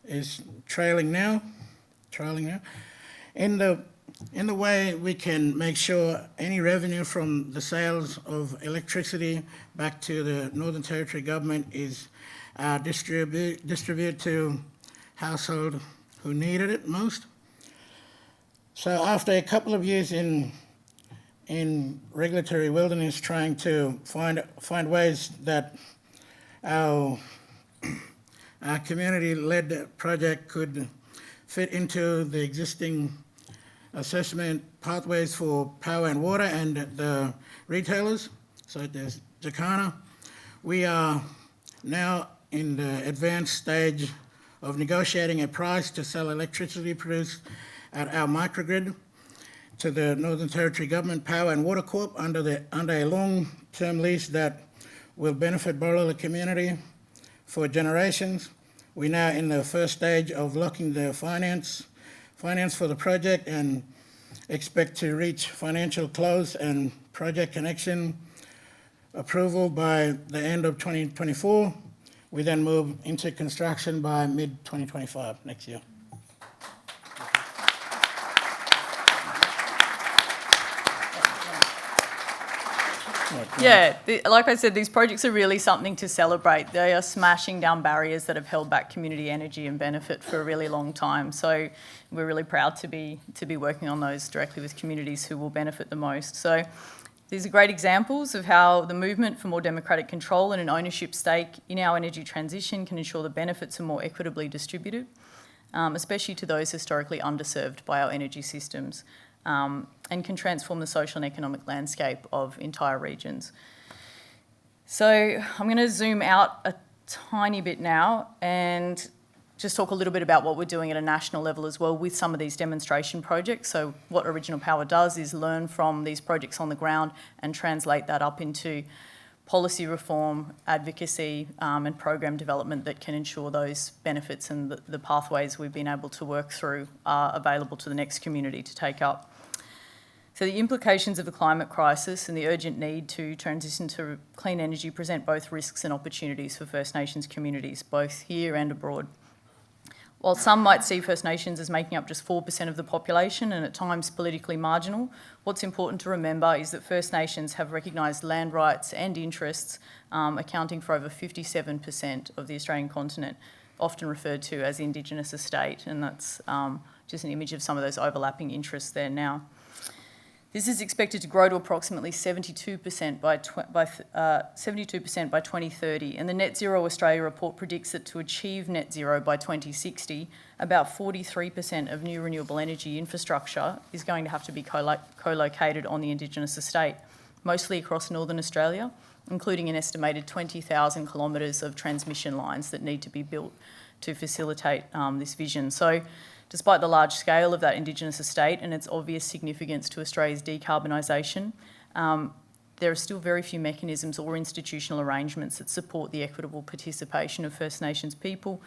is trailing now. In the way we can make sure any revenue from the sales of electricity back to the Northern Territory government is distributed to households who needed it most. So after a couple of years in regulatory wilderness, trying to find ways that our community-led project could fit into the existing assessment pathways for power and water and the retailers, so there's Jacana. We are now in the advanced stage of negotiating a price to sell electricity produced at our microgrid to the Northern Territory Government Power and Water Corp under a long-term lease that will benefit Borroloola community for generations. We're now in the first stage of locking the finance for the project and expect to reach financial close and project connection approval by the end of 2024. We then move into construction by mid-2025 next year. Yeah, like I said, these projects are really something to celebrate. They are smashing down barriers that have held back community energy and benefit for a really long time. So we're really proud to be working on those directly with communities who will benefit the most. So these are great examples of how the movement for more democratic control and an ownership stake in our energy transition can ensure the benefits are more equitably distributed, especially to those historically underserved by our energy systems. And can transform the social and economic landscape of entire regions. So I'm going to zoom out a tiny bit now and just talk a little bit about what we're doing at a national level as well with some of these demonstration projects. So what Original Power does is learn from these projects on the ground and translate that up into policy reform, advocacy and program development that can ensure those benefits and the pathways we've been able to work through are available to the next community to take up. So the implications of the climate crisis and the urgent need to transition to clean energy present both risks and opportunities for First Nations communities, both here and abroad. While some might see First Nations as making up just 4% of the population and at times politically marginal, what's important to remember is that First Nations have recognised land rights and interests accounting for over 57% of the Australian continent, often referred to as Indigenous estate, and that's just an image of some of those overlapping interests there now. This is expected to grow to approximately 72% by 2030, and the Net Zero Australia report predicts that to achieve net zero by 2060, about 43% of new renewable energy infrastructure is going to have to be co-located on the Indigenous estate, mostly across Northern Australia, including an estimated 20,000 kilometres of transmission lines that need to be built to facilitate this vision. So, despite the large scale of that Indigenous estate and its obvious significance to Australia's decarbonisation, there are still very few mechanisms or institutional arrangements that support the equitable participation of First Nations people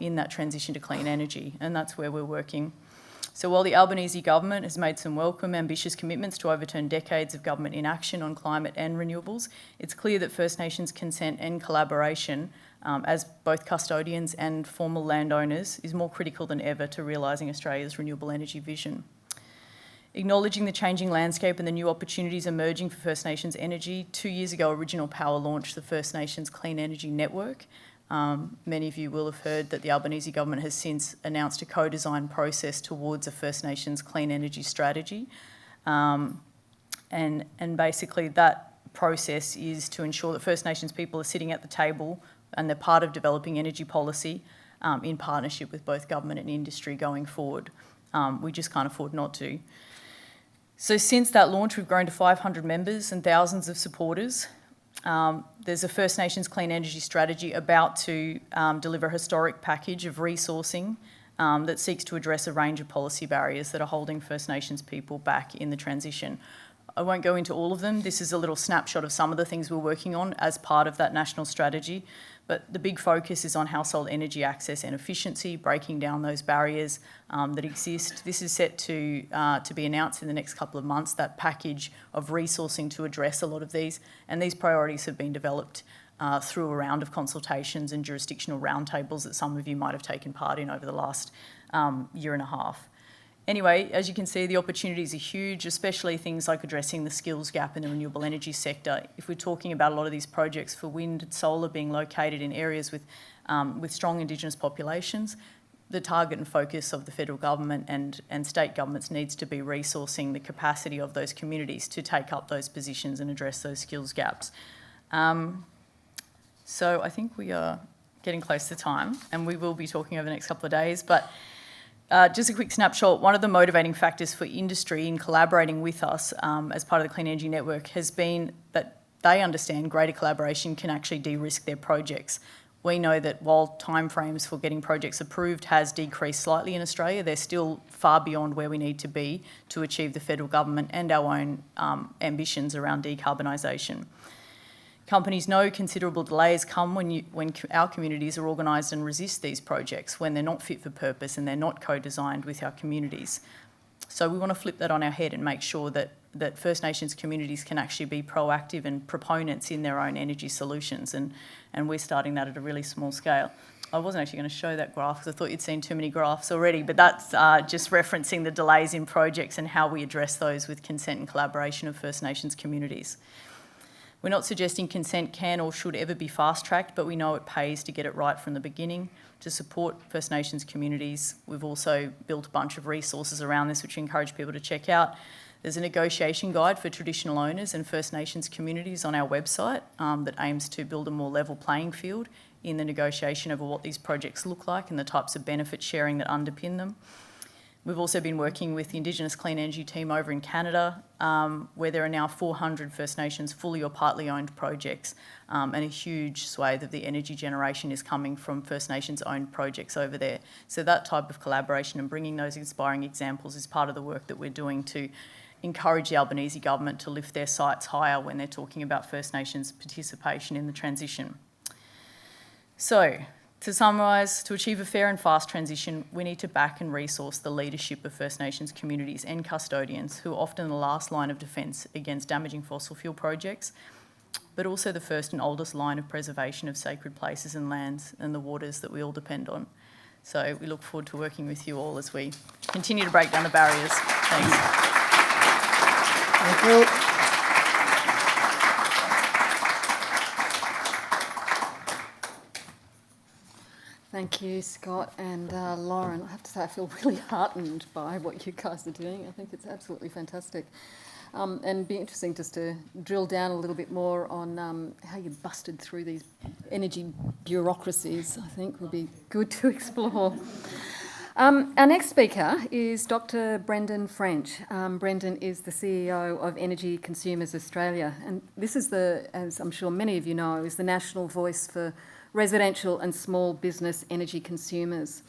in that transition to clean energy, and that's where we're working. So while the Albanese government has made some welcome, ambitious commitments to overturn decades of government inaction on climate and renewables, it's clear that First Nations consent and collaboration as both custodians and former landowners is more critical than ever to realising Australia's renewable energy vision. Acknowledging the changing landscape and the new opportunities emerging for First Nations energy, 2 years ago Original Power launched the First Nations Clean Energy Network. Many of you will have heard that the Albanese government has since announced a co-design process towards a First Nations clean energy strategy. And basically that process is to ensure that First Nations people are sitting at the table and they're part of developing energy policy in partnership with both government and industry going forward. We just can't afford not to. So since that launch, we've grown to 500 members and thousands of supporters. There's a First Nations clean energy strategy about to deliver a historic package of resourcing that seeks to address a range of policy barriers that are holding First Nations people back in the transition. I won't go into all of them. This is a little snapshot of some of the things we're working on as part of that national strategy. But the big focus is on household energy access and efficiency, breaking down those barriers that exist. This is set to be announced in the next couple of months, that package of resourcing to address a lot of these. And these priorities have been developed through a round of consultations and jurisdictional roundtables that some of you might have taken part in over the last year and a half. Anyway, as you can see, the opportunities are huge, especially things like addressing the skills gap in the renewable energy sector. If we're talking about a lot of these projects for wind and solar being located in areas with strong Indigenous populations, the target and focus of the federal government and state governments needs to be resourcing the capacity of those communities to take up those positions and address those skills gaps. So I think we are getting close to time, and we will be talking over the next couple of days, but just a quick snapshot. One of the motivating factors for industry in collaborating with us as part of the Clean Energy Network has been that they understand greater collaboration can actually de-risk their projects. We know that while timeframes for getting projects approved has decreased slightly in Australia, they're still far beyond where we need to be to achieve the federal government and our own ambitions around decarbonisation. Companies know considerable delays come when our communities are organised and resist these projects, when they're not fit for purpose and they're not co-designed with our communities. So we want to flip that on our head and make sure that First Nations communities can actually be proactive and proponents in their own energy solutions, and we're starting that at a really small scale. I wasn't actually going to show that graph because I thought you'd seen too many graphs already, but that's just referencing the delays in projects and how we address those with consent and collaboration of First Nations communities. We're not suggesting consent can or should ever be fast-tracked, but we know it pays to get it right from the beginning. To support First Nations communities, we've also built a bunch of resources around this, which we encourage people to check out. There's a negotiation guide for traditional owners and First Nations communities on our website that aims to build a more level playing field in the negotiation over what these projects look like and the types of benefit sharing that underpin them. We've also been working with the Indigenous Clean Energy team over in Canada, where there are now 400 First Nations fully or partly owned projects, and a huge swathe of the energy generation is coming from First Nations owned projects over there. So that type of collaboration and bringing those inspiring examples is part of the work that we're doing to encourage the Albanese government to lift their sights higher when they're talking about First Nations participation in the transition. So, to summarise, to achieve a fair and fast transition, we need to back and resource the leadership of First Nations communities and custodians who are often the last line of defence against damaging fossil fuel projects, but also the first and oldest line of preservation of sacred places and lands and the waters that we all depend on. So we look forward to working with you all as we continue to break down the barriers. Thanks. Thank you. Thank you, Scott and Lauren. I have to say I feel really heartened by what you guys are doing. I think it's absolutely fantastic. And it'd be interesting just to drill down a little bit more on how you busted through these energy bureaucracies. I think would be good to explore. Our next speaker is Dr. Brendan French. Brendan is the CEO of Energy Consumers Australia, and this is as I'm sure many of you know, is the national voice for residential and small business energy consumers.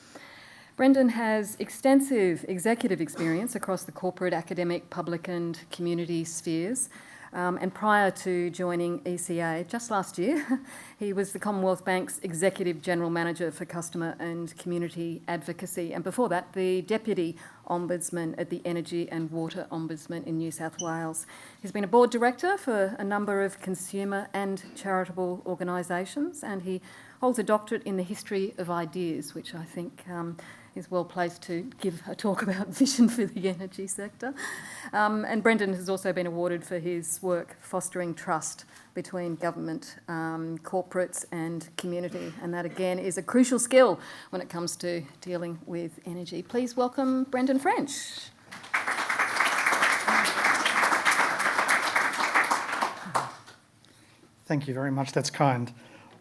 Brendan has extensive executive experience across the corporate, academic, public and community spheres. And prior to joining ECA just last year, he was the Commonwealth Bank's Executive General Manager for Customer and Community Advocacy, and before that, the Deputy Ombudsman at the Energy and Water Ombudsman in New South Wales. He's been a board director for a number of consumer and charitable organisations, and he holds a doctorate in the history of ideas, which I think is well placed to give a talk about vision for the energy sector. And Brendan has also been awarded for his work fostering trust between government, corporates and community. And that again is a crucial skill when it comes to dealing with energy. Please welcome Brendan French. Thank you very much. That's kind.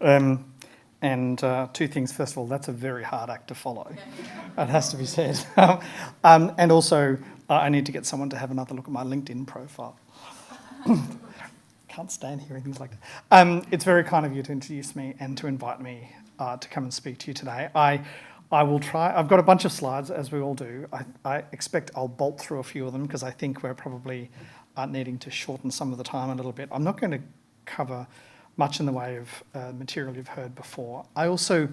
Two things. First of all, that's a very hard act to follow. It has to be said. And also, I need to get someone to have another look at my LinkedIn profile. Can't stand hearing things like that. It's very kind of you to introduce me and to invite me to come and speak to you today. I will try. I've got a bunch of slides, as we all do. I expect I'll bolt through a few of them because I think we're probably needing to shorten some of the time a little bit. I'm not going to cover much in the way of material you've heard before. I also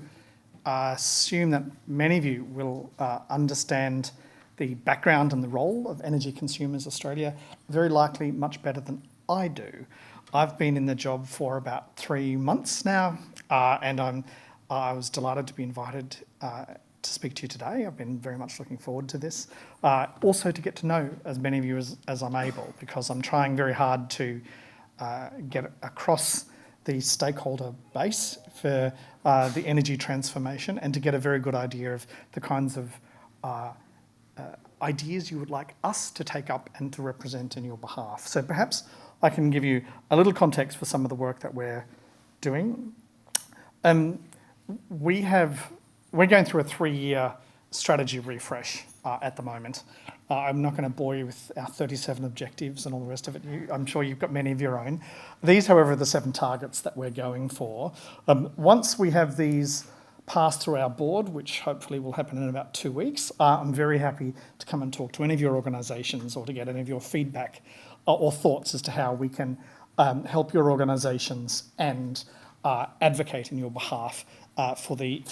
assume that many of you will understand the background and the role of Energy Consumers Australia very likely much better than I do. I've been in the job for about 3 months now, and I was delighted to be invited to speak to you today. I've been very much looking forward to this. Also to get to know as many of you as I'm able, because I'm trying very hard to get across the stakeholder base for the energy transformation and to get a very good idea of the kinds of ideas you would like us to take up and to represent in your behalf. So perhaps I can give you a little context for some of the work that we're doing. We're going through a 3-year strategy refresh at the moment. I'm not going to bore you with our 37 objectives and all the rest of it. I'm sure you've got many of your own. These, however, are the 7 targets that we're going for. Once we have these passed through our board, which hopefully will happen in about 2 weeks, I'm very happy to come and talk to any of your organisations or to get any of your feedback or thoughts as to how we can help your organisations and advocate in your behalf for the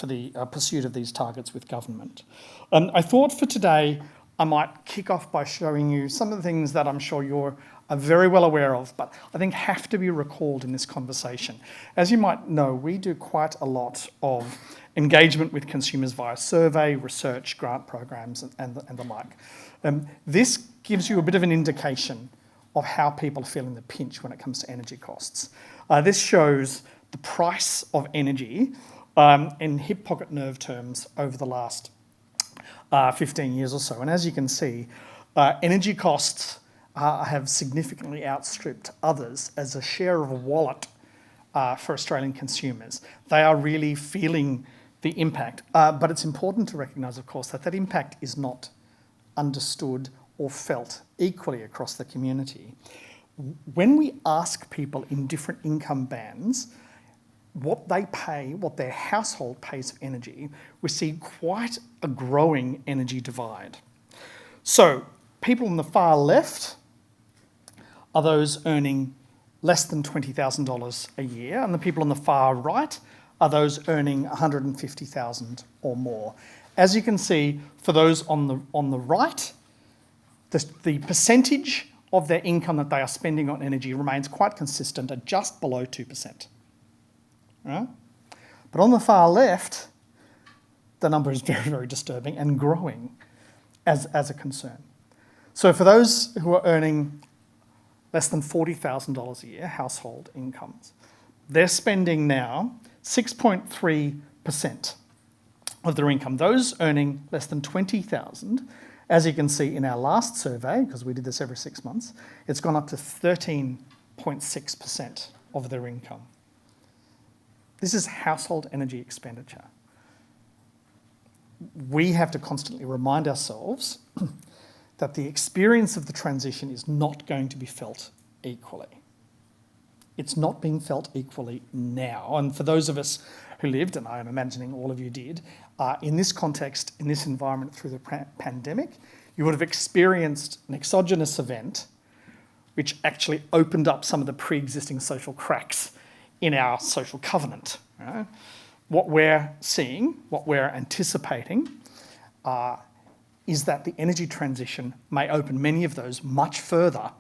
pursuit of these targets with government. I thought for today I might kick off by showing you some of the things that I'm sure you're very well aware of, but I think have to be recalled in this conversation. As you might know, we do quite a lot of engagement with consumers via survey, research, grant programs and the like. This gives you a bit of an indication of how people are feeling the pinch when it comes to energy costs. This shows the price of energy in hip pocket nerve terms over the last 15 years or so. And as you can see, energy costs have significantly outstripped others as a share of a wallet for Australian consumers. They are really feeling the impact. But it's important to recognise, of course, that impact is not understood or felt equally across the community. When we ask people in different income bands what they pay, what their household pays for energy, we see quite a growing energy divide. So people on the far left are those earning less than $20,000 a year, and the people on the far right are those earning $150,000 or more. As you can see, for those on the right, the percentage of their income that they are spending on energy remains quite consistent at just below 2%. Right? But on the far left, the number is very, very disturbing and growing as a concern. So for those who are earning less than $40,000 a year, household incomes, they're spending now 6.3% of their income. Those earning less than $20,000, as you can see in our last survey, because we did this every 6 months, it's gone up to 13.6% of their income. This is household energy expenditure. We have to constantly remind ourselves that the experience of the transition is not going to be felt equally. It's not being felt equally now. And for those of us who lived, and I'm imagining all of you did, in this context, in this environment through the pandemic, you would have experienced an exogenous event which actually opened up some of the pre-existing social cracks in our social covenant. Right? What we're seeing, what we're anticipating, is that the energy transition may open many of those much further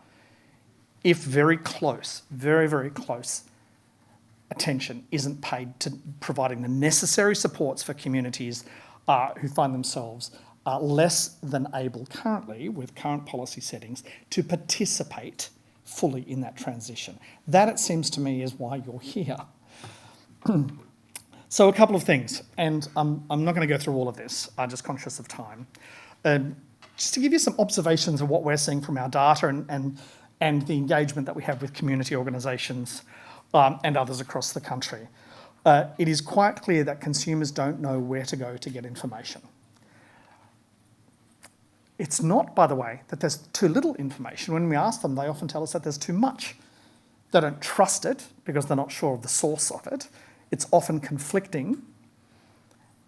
if very close, very, very close attention isn't paid to providing the necessary supports for communities who find themselves less than able currently, with current policy settings, to participate fully in that transition. That, it seems to me, is why you're here. So a couple of things, and I'm not going to go through all of this, I'm just conscious of time. Just to give you some observations of what we're seeing from our data and the engagement that we have with community organisations and others across the country. It is quite clear that consumers don't know where to go to get information. It's not, by the way, that there's too little information. When we ask them, they often tell us that there's too much. They don't trust it because they're not sure of the source of it. It's often conflicting,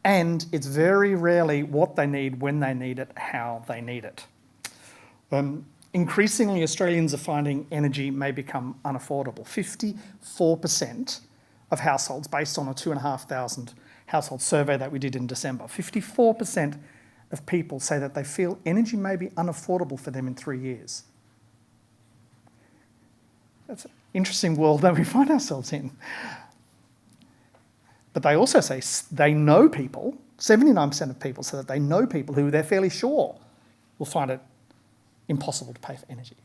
and it's very rarely what they need, when they need it, how they need it. Increasingly, Australians are finding energy may become unaffordable. 54% of households, based on a 2,500 household survey that we did in December, 54% of people say that they feel energy may be unaffordable for them in 3 years. That's an interesting world that we find ourselves in. But they also say they know people, 79% of people say that they know people who they're fairly sure will find it impossible to pay for energy.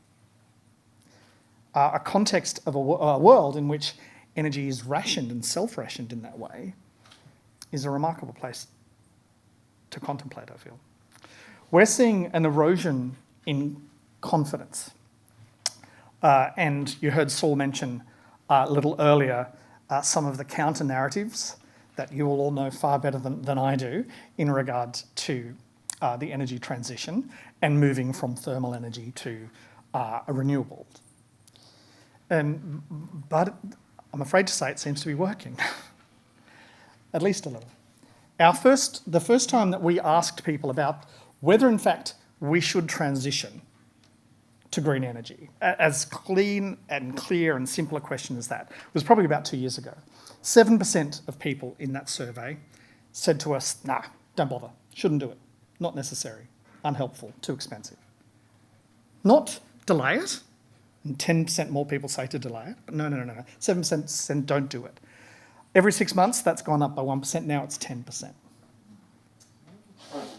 A context of a world in which energy is rationed and self-rationed in that way is a remarkable place to contemplate, I feel. We're seeing an erosion in confidence. And you heard Saul mention a little earlier some of the counter-narratives that you will all know far better than I do in regard to the energy transition and moving from thermal energy to a renewable. But I'm afraid to say it seems to be working, at least a little. The first time that we asked people about whether in fact we should transition to green energy, as clean and clear and simple a question as that, was probably about 2 years ago. 7% of people in that survey said to us, nah, don't bother, shouldn't do it, not necessary, unhelpful, too expensive. Not delay it, and 10% more people say to delay it, but no, 7% said don't do it. Every 6 months, that's gone up by 1%, now it's 10%.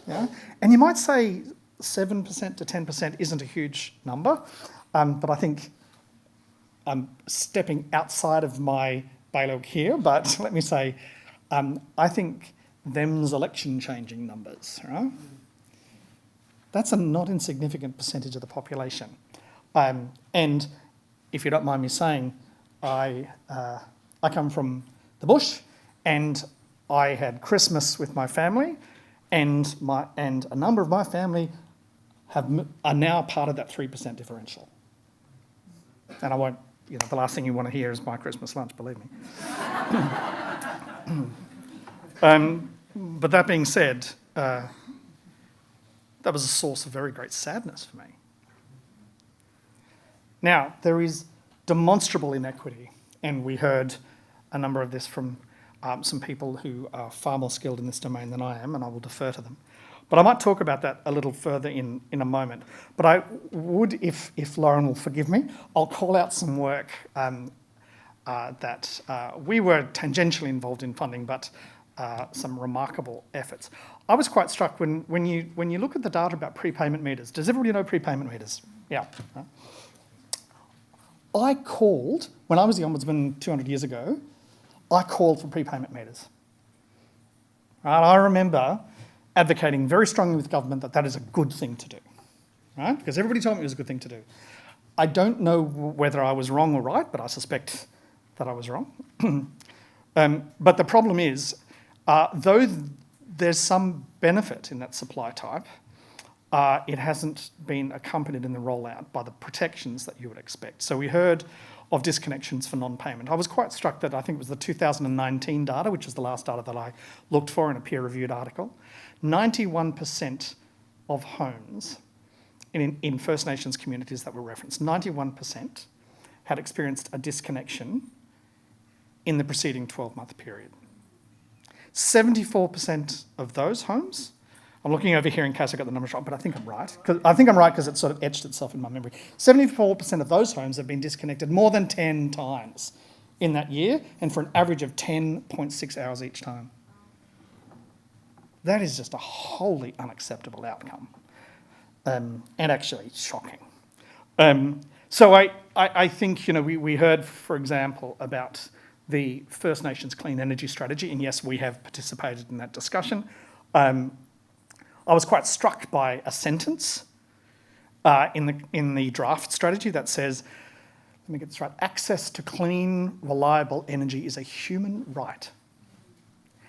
Yeah? And you might say 7% to 10% isn't a huge number, but I think I'm stepping outside of my bailiwick here, but let me say, I think them's election-changing numbers, right? That's a not insignificant percentage of the population. And if you don't mind me saying, I come from the bush, and I had Christmas with my family, and a number of my family are now part of that 3% differential. And I won't, the last thing you want to hear is my Christmas lunch, believe me. But that being said, that was a source of very great sadness for me. Now, there is demonstrable inequity, and we heard a number of this from some people who are far more skilled in this domain than I am, and I will defer to them. But I might talk about that a little further in a moment. But I would, if Lauren will forgive me, I'll call out some work that we were tangentially involved in funding, but some remarkable efforts. I was quite struck when you look at the data about prepayment meters. Does everybody know prepayment meters? Yeah. I called, when I was the Ombudsman 200 years ago, I called for prepayment meters. Right? I remember advocating very strongly with government that is a good thing to do, right? Because everybody told me it was a good thing to do. I don't know whether I was wrong or right, but I suspect that I was wrong. But the problem is, though there's some benefit in that supply type, it hasn't been accompanied in the rollout by the protections that you would expect. So we heard of disconnections for non-payment. I was quite struck that I think it was the 2019 data, which is the last data that I looked for in a peer-reviewed article. 91% of homes in First Nations communities that were referenced, 91% had experienced a disconnection in the preceding 12-month period. 74% of those homes, I'm looking over here in case I got the numbers wrong, but I think I'm right. I think I'm right because it sort of etched itself in my memory. 74% of those homes have been disconnected more than 10 times in that year, and for an average of 10.6 hours each time. That is just a wholly unacceptable outcome, and actually shocking. So I think, we heard, for example, about the First Nations Clean Energy Strategy, and yes, we have participated in that discussion. I was quite struck by a sentence in the draft strategy that says, let me get this right, access to clean, reliable energy is a human right.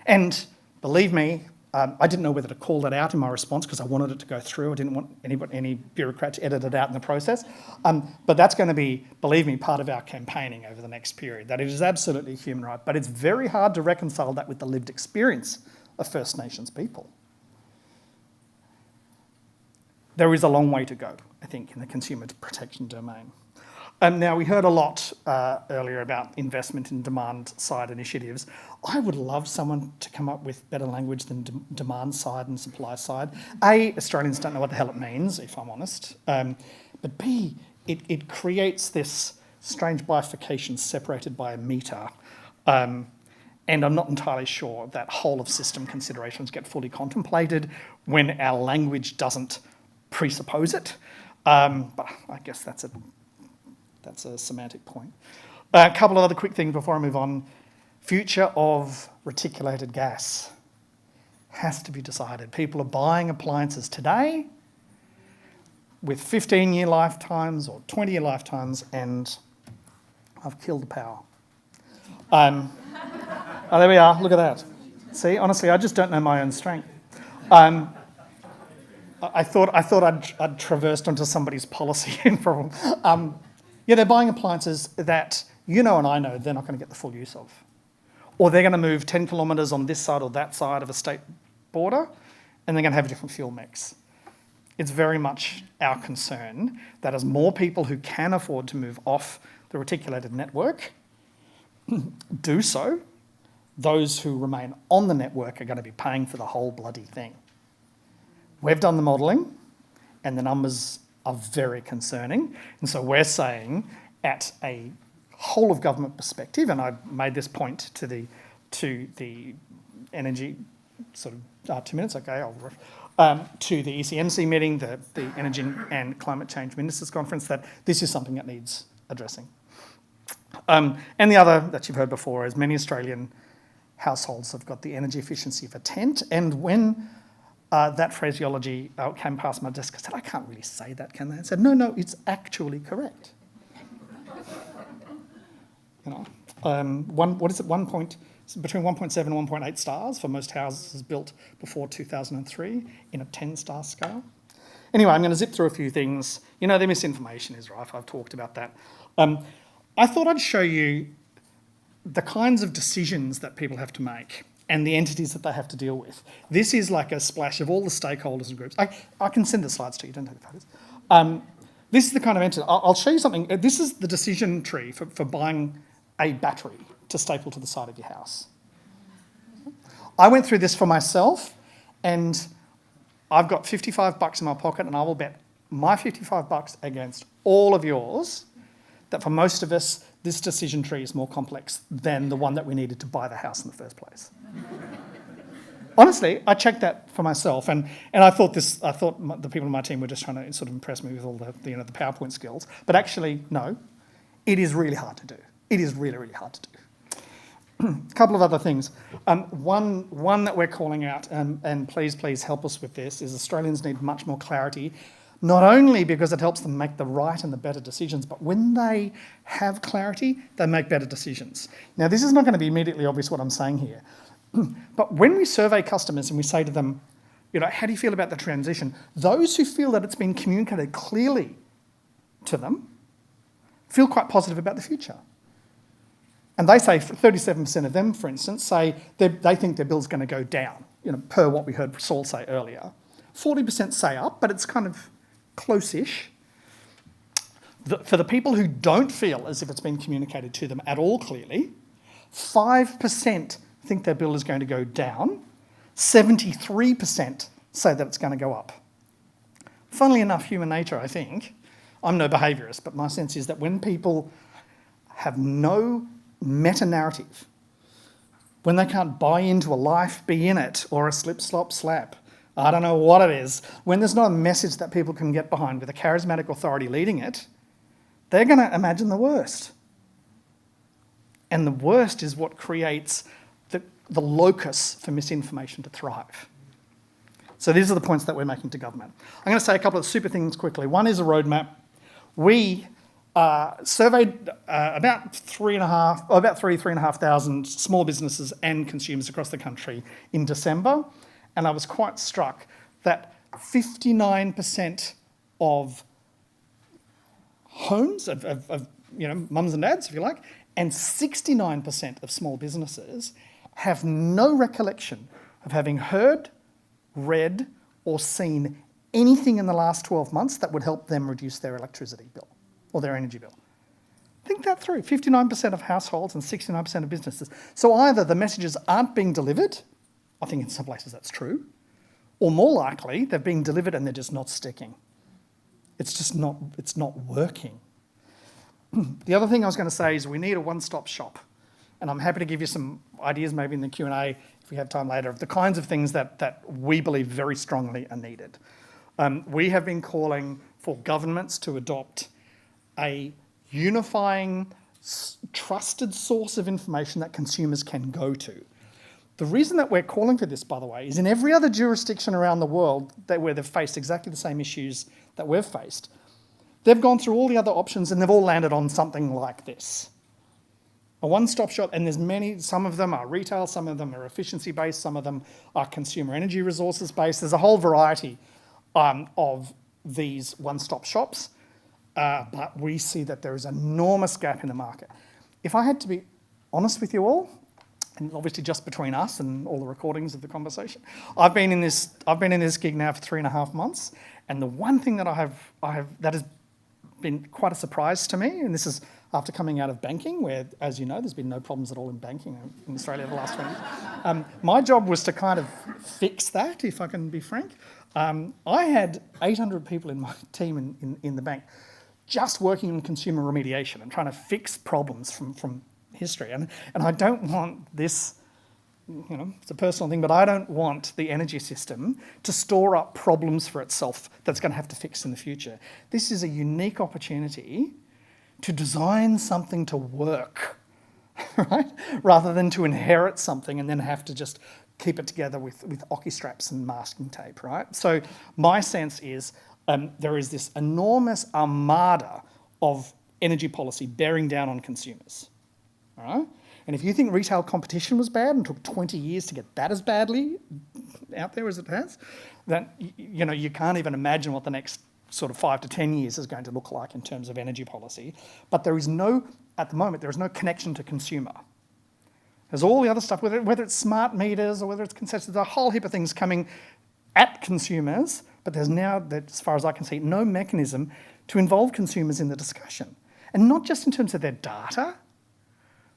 And believe me, I didn't know whether to call that out in my response because I wanted it to go through. I didn't want any bureaucrat to edit it out in the process. But that's going to be, believe me, part of our campaigning over the next period, that it is absolutely a human right. But it's very hard to reconcile that with the lived experience of First Nations people. There is a long way to go, I think, in the consumer protection domain. Now, we heard a lot earlier about investment in demand-side initiatives. I would love someone to come up with better language than demand-side and supply-side. A, Australians don't know what the hell it means, if I'm honest. But B, it creates this strange bifurcation separated by a meter. And I'm not entirely sure that whole-of-system considerations get fully contemplated when our language doesn't presuppose it. But I guess that's a semantic point. A couple of other quick things before I move on. Future of reticulated gas has to be decided. People are buying appliances today with 15-year lifetimes or 20-year lifetimes, and I've killed the power. Oh, there we are. Look at that. See, honestly, I just don't know my own strength. I thought I'd traversed onto somebody's policy problem. Yeah, they're buying appliances that you know and I know they're not going to get the full use of. Or they're going to move 10 kilometres on this side or that side of a state border, and they're going to have a different fuel mix. It's very much our concern that as more people who can afford to move off the reticulated network do so, those who remain on the network are going to be paying for the whole bloody thing. We've done the modelling, and the numbers are very concerning. And so we're saying at a whole of government perspective, and I made this point to the energy sort of 2 minutes, okay, to the ECMC meeting, the Energy and Climate Change Ministers Conference, that this is something that needs addressing. And the other that you've heard before is many Australian households have got the energy efficiency of a tent, and when that phraseology came past my desk, I said, I can't really say that, can they? I said, no, it's actually correct. You know, between 1.7 and 1.8 stars for most houses built before 2003 in a 10-star scale. Anyway, I'm going to zip through a few things. You know, the misinformation is rife. I've talked about that. I thought I'd show you the kinds of decisions that people have to make and the entities that they have to deal with. This is like a splash of all the stakeholders and groups. I can send the slides to you, don't take the photos. This is the kind of entity. I'll show you something. This is the decision tree for buying a battery to staple to the side of your house. I went through this for myself, and I've got $55 in my pocket, and I will bet my $55 against all of yours that for most of us, this decision tree is more complex than the one that we needed to buy the house in the first place. Honestly, I checked that for myself, and I thought the people on my team were just trying to sort of impress me with all the the PowerPoint skills. But actually, no, it is really hard to do. It is really, really hard to do. A couple of other things. One that we're calling out, and please help us with this, is Australians need much more clarity, not only because it helps them make the right and the better decisions, but when they have clarity, they make better decisions. Now, this is not going to be immediately obvious what I'm saying here, but when we survey customers and we say to them, how do you feel about the transition? Those who feel that it's been communicated clearly to them feel quite positive about the future. And they say, 37% of them, for instance, say they think their bill's going to go down, per what we heard Saul say earlier. 40% say up, but it's kind of close-ish. For the people who don't feel as if it's been communicated to them at all clearly, 5% think their bill is going to go down. 73% say that it's going to go up. Funnily enough, human nature, I think, I'm no behaviourist, but my sense is that when people have no meta-narrative, when they can't buy into a life, be in it, or a slip, slop, slap, I don't know what it is, when there's not a message that people can get behind with a charismatic authority leading it, they're going to imagine the worst. And the worst is what creates the locus for misinformation to thrive. So these are the points that we're making to government. I'm going to say a couple of super things quickly. One is a roadmap. We surveyed about 3,500 small businesses and consumers across the country in December, and I was quite struck that 59% of homes, of mums and dads, if you like, and 69% of small businesses have no recollection of having heard, read, or seen anything in the last 12 months that would help them reduce their electricity bill or their energy bill. Think that through. 59% of households and 69% of businesses. So either the messages aren't being delivered, I think in some places that's true, or more likely they're being delivered and they're just not sticking. It's not working. The other thing I was going to say is we need a one-stop shop. And I'm happy to give you some ideas maybe in the Q&A if we have time later of the kinds of things that we believe very strongly are needed. We have been calling for governments to adopt a unifying, trusted source of information that consumers can go to. The reason that we're calling for this, by the way, is in every other jurisdiction around the world where they've faced exactly the same issues that we've faced, they've gone through all the other options and they've all landed on something like this. A one-stop shop, and there's many, some of them are retail, some of them are efficiency-based, some of them are consumer energy resources-based. There's a whole variety of these one-stop shops, but we see that there is an enormous gap in the market. If I had to be honest with you all, and obviously just between us and all the recordings of the conversation, I've been in this gig now for 3.5 months, and the one thing that I have that has been quite a surprise to me, and this is after coming out of banking, where, as you know, there's been no problems at all in banking in Australia the last 20 years. My job was to kind of fix that, if I can be frank. I had 800 people in my team in the bank just working on consumer remediation and trying to fix problems from history. And I don't want this, it's a personal thing, but I don't want the energy system to store up problems for itself that's going to have to fix in the future. This is a unique opportunity to design something to work, right? Rather than to inherit something and then have to just keep it together with hockey straps and masking tape, right? So my sense is there is this enormous armada of energy policy bearing down on consumers, all right? And if you think retail competition was bad and took 20 years to get that as badly out there as it has, then you can't even imagine what the next sort of 5 to 10 years is going to look like in terms of energy policy. But at the moment, there is no connection to consumer. There's all the other stuff, whether it's smart meters or whether it's concessions, there's a whole heap of things coming at consumers, but there's now, as far as I can see, no mechanism to involve consumers in the discussion. And not just in terms of their data,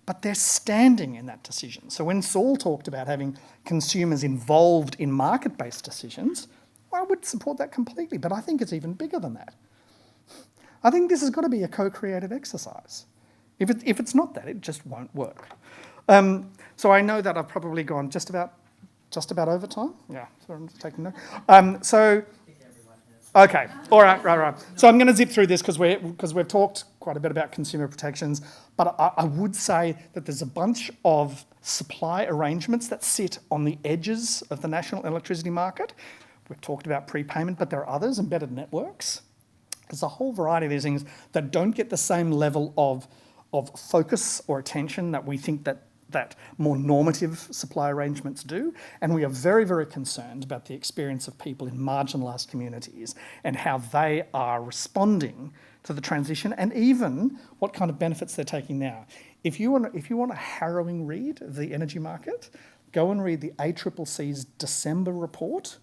but their standing in that decision. So when Saul talked about having consumers involved in market-based decisions, I would support that completely, but I think it's even bigger than that. I think this has got to be a co-created exercise. If it's not that, it just won't work. So I know that I've probably gone just about over time. Yeah, so I'm just taking note. Okay, all right. So I'm going to zip through this because we've talked quite a bit about consumer protections, but I would say that there's a bunch of supply arrangements that sit on the edges of the national electricity market. We've talked about prepayment, but there are others, embedded networks. There's a whole variety of these things that don't get the same level of focus or attention that we think that more normative supply arrangements do. And we are very, very concerned about the experience of people in marginalised communities and how they are responding to the transition and even what kind of benefits they're taking now. If you want a harrowing read of the energy market, go and read the ACCC's December report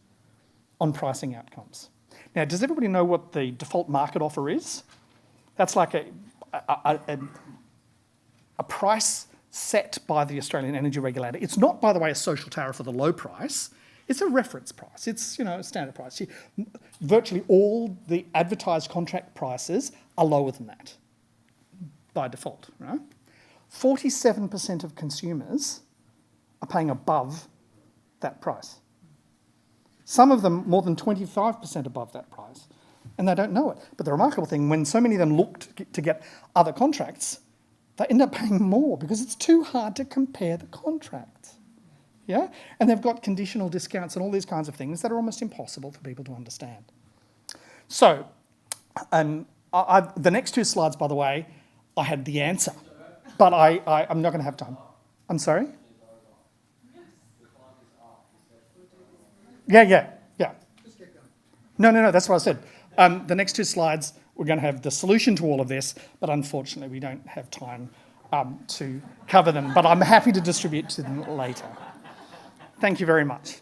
on pricing outcomes. Now, does everybody know what the default market offer is? That's like a price set by the Australian Energy Regulator. It's not, by the way, a social tariff for the low price. It's a reference price. It's, a standard price. Virtually all the advertised contract prices are lower than that by default, right? 47% of consumers are paying above that price. Some of them more than 25% above that price, and they don't know it. But the remarkable thing, when so many of them look to get other contracts, they end up paying more because it's too hard to compare the contracts. Yeah? And they've got conditional discounts and all these kinds of things that are almost impossible for people to understand. So, The next two slides, by the way, I had the answer, but I'm not going to have time. I'm sorry? Yeah. No, that's what I said. The next two slides, we're going to have the solution to all of this, but unfortunately we don't have time to cover them, but I'm happy to distribute to them later. Thank you very much.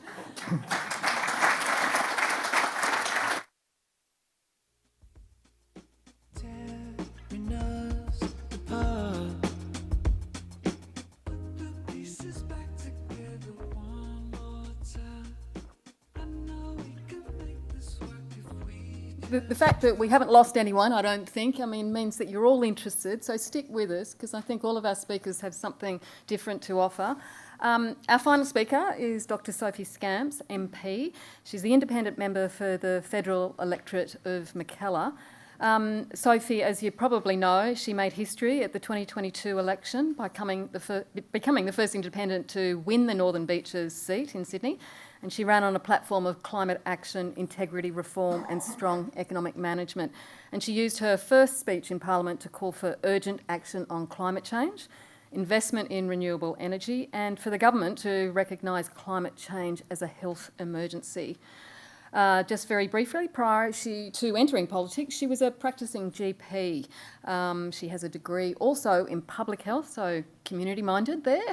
The fact that we haven't lost anyone, I don't think, means that you're all interested, so stick with us, because I think all of our speakers have something different to offer. Our final speaker is Dr. Sophie Scamps MP. She's the independent member for the federal electorate of Mackellar. Sophie, as you probably know, she made history at the 2022 election by becoming the first independent to win the Northern Beaches seat in Sydney, and she ran on a platform of climate action, integrity reform and strong economic management. And she used her first speech in Parliament to call for urgent action on climate change, investment in renewable energy, and for the government to recognise climate change as a health emergency. Just very briefly, prior to entering politics, she was a practising GP. She has a degree also in public health, so community-minded there,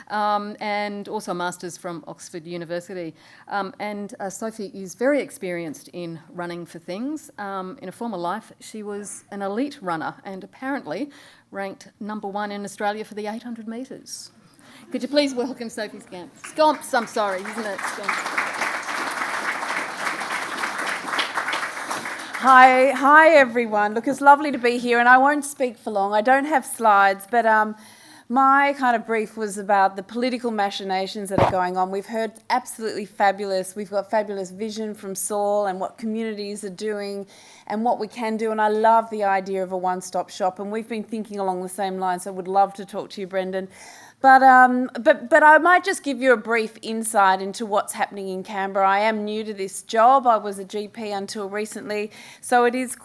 and also a master's from Oxford University. Sophie is very experienced in running for things. In a former life, she was an elite runner and apparently ranked #1 in Australia for the 800 metres. Could you please welcome Sophie Scamps? Scamps, I'm sorry, isn't it? Scamps. Hi everyone. Look, it's lovely to be here, and I won't speak for long. I don't have slides, but my kind of brief was about the political machinations that are going on. We've heard absolutely fabulous. We've got fabulous vision from Saul and what communities are doing and what we can do, and I love the idea of a one-stop shop, and we've been thinking along the same lines, so I would love to talk to you, Brendan. But I might just give you a brief insight into what's happening in Canberra. I am new to this job. I was a GP until recently, so it is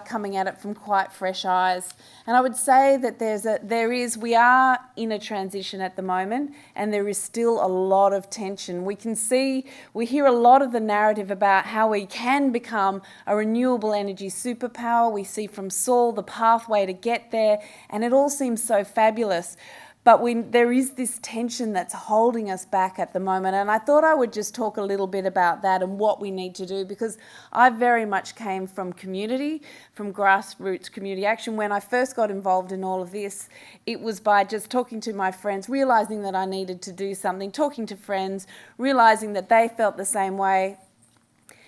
coming at it from quite fresh eyes. And I would say that we are in a transition at the moment, and there is still a lot of tension. We hear a lot of the narrative about how we can become a renewable energy superpower. We see from Saul the pathway to get there, and it all seems so fabulous. But there is this tension that's holding us back at the moment, and I thought I would just talk a little bit about that and what we need to do, because I very much came from community, from grassroots community action. When I first got involved in all of this, it was by just talking to my friends, realising that I needed to do something, talking to friends, realising that they felt the same way.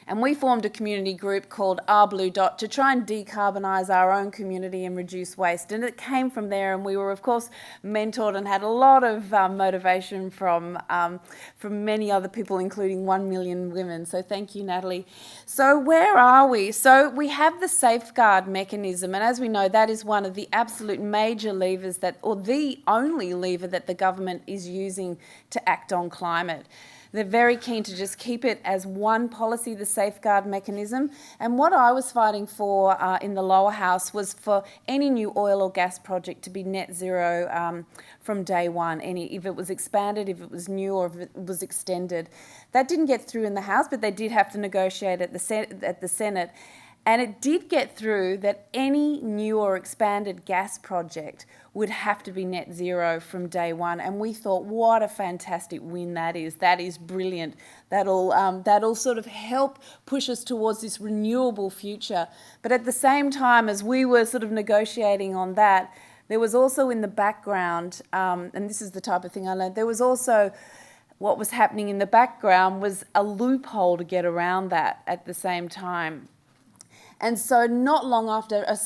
And we formed a community group called Our Blue Dot to try and decarbonise our own community and reduce waste. And it came from there, and we were, of course, mentored and had a lot of motivation from many other people, including 1 million women. So thank you, Natalie. So where are we? So we have the safeguard mechanism, and as we know, that is one of the absolute major levers or the only lever that the government is using to act on climate. They're very keen to just keep it as one policy, the safeguard mechanism. And what I was fighting for in the lower house was for any new oil or gas project to be net zero from day one, if it was expanded, if it was new, or if it was extended. That didn't get through in the House, but they did have to negotiate at the Senate. And it did get through that any new or expanded gas project would have to be net zero from day one. And we thought, what a fantastic win that is. That is brilliant. That'll sort of help push us towards this renewable future. But at the same time as we were sort of negotiating on that, there was also in the background, and this is the type of thing I learned, there was also what was happening in the background was a loophole to get around that at the same time. And so not long after, a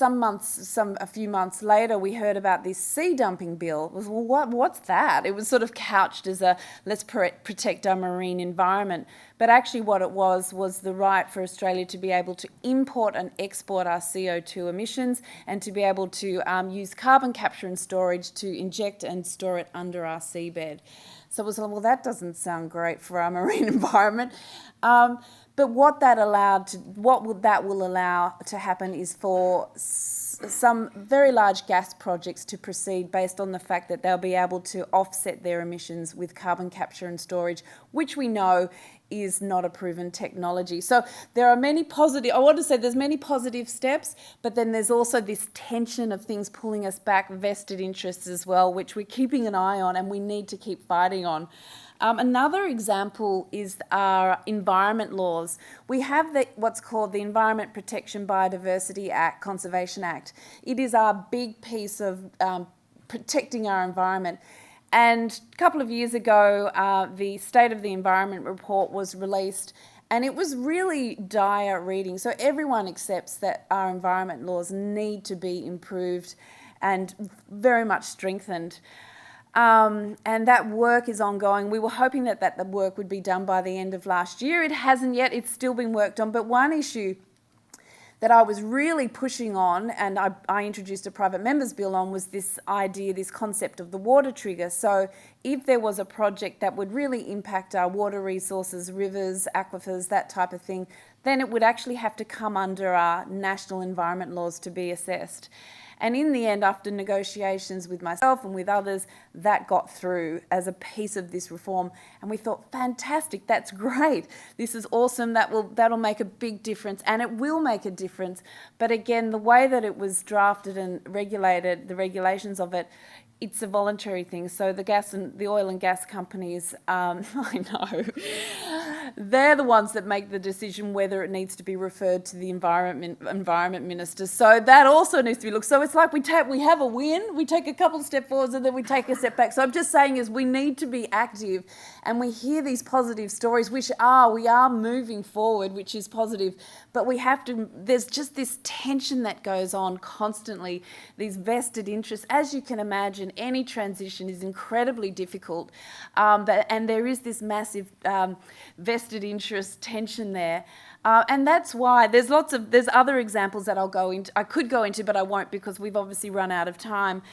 few months later, we heard about this sea dumping bill. It was, well, what's that? It was sort of couched as a let's protect our marine environment. But actually what it was the right for Australia to be able to import and export our CO2 emissions and to be able to use carbon capture and storage to inject and store it under our seabed. So it was like, well, that doesn't sound great for our marine environment. But what that will allow to happen is for some very large gas projects to proceed based on the fact that they'll be able to offset their emissions with carbon capture and storage, which we know is not a proven technology. So there are many positive, I want to say there's many positive steps, but then there's also this tension of things pulling us back, vested interests as well, which we're keeping an eye on and we need to keep fighting on. Another example is our environment laws. We have what's called the Environment Protection Biodiversity Act, Conservation Act. It is our big piece of protecting our environment. And a couple of years ago, the State of the Environment report was released, and it was really dire reading. So everyone accepts that our environment laws need to be improved and very much strengthened. And that work is ongoing. We were hoping that the work would be done by the end of last year. It hasn't yet. It's still being worked on. But one issue that I was really pushing on, and I introduced a private members bill on, was this idea, this concept of the water trigger. So if there was a project that would really impact our water resources, rivers, aquifers, that type of thing, then it would actually have to come under our national environment laws to be assessed. And in the end, after negotiations with myself and with others, that got through as a piece of this reform. And we thought, fantastic, that's great. This is awesome, that'll make a big difference, and it will make a difference. But again, the way that it was drafted and regulated, the regulations of it, it's a voluntary thing. So the oil and gas companies, I know, they're the ones that make the decision whether it needs to be referred to the environment minister. So that also needs to be looked. So it's like we have a win, we take a couple of steps forwards, and then we take a step back. So I'm just saying is we need to be active, and we hear these positive stories, we are moving forward, which is positive, but we have to, there's just this tension that goes on constantly, these vested interests. As you can imagine, any transition is incredibly difficult, and there is this massive vested interest tension there. And that's why there's other examples that I could go into, but I won't because we've obviously run out of time.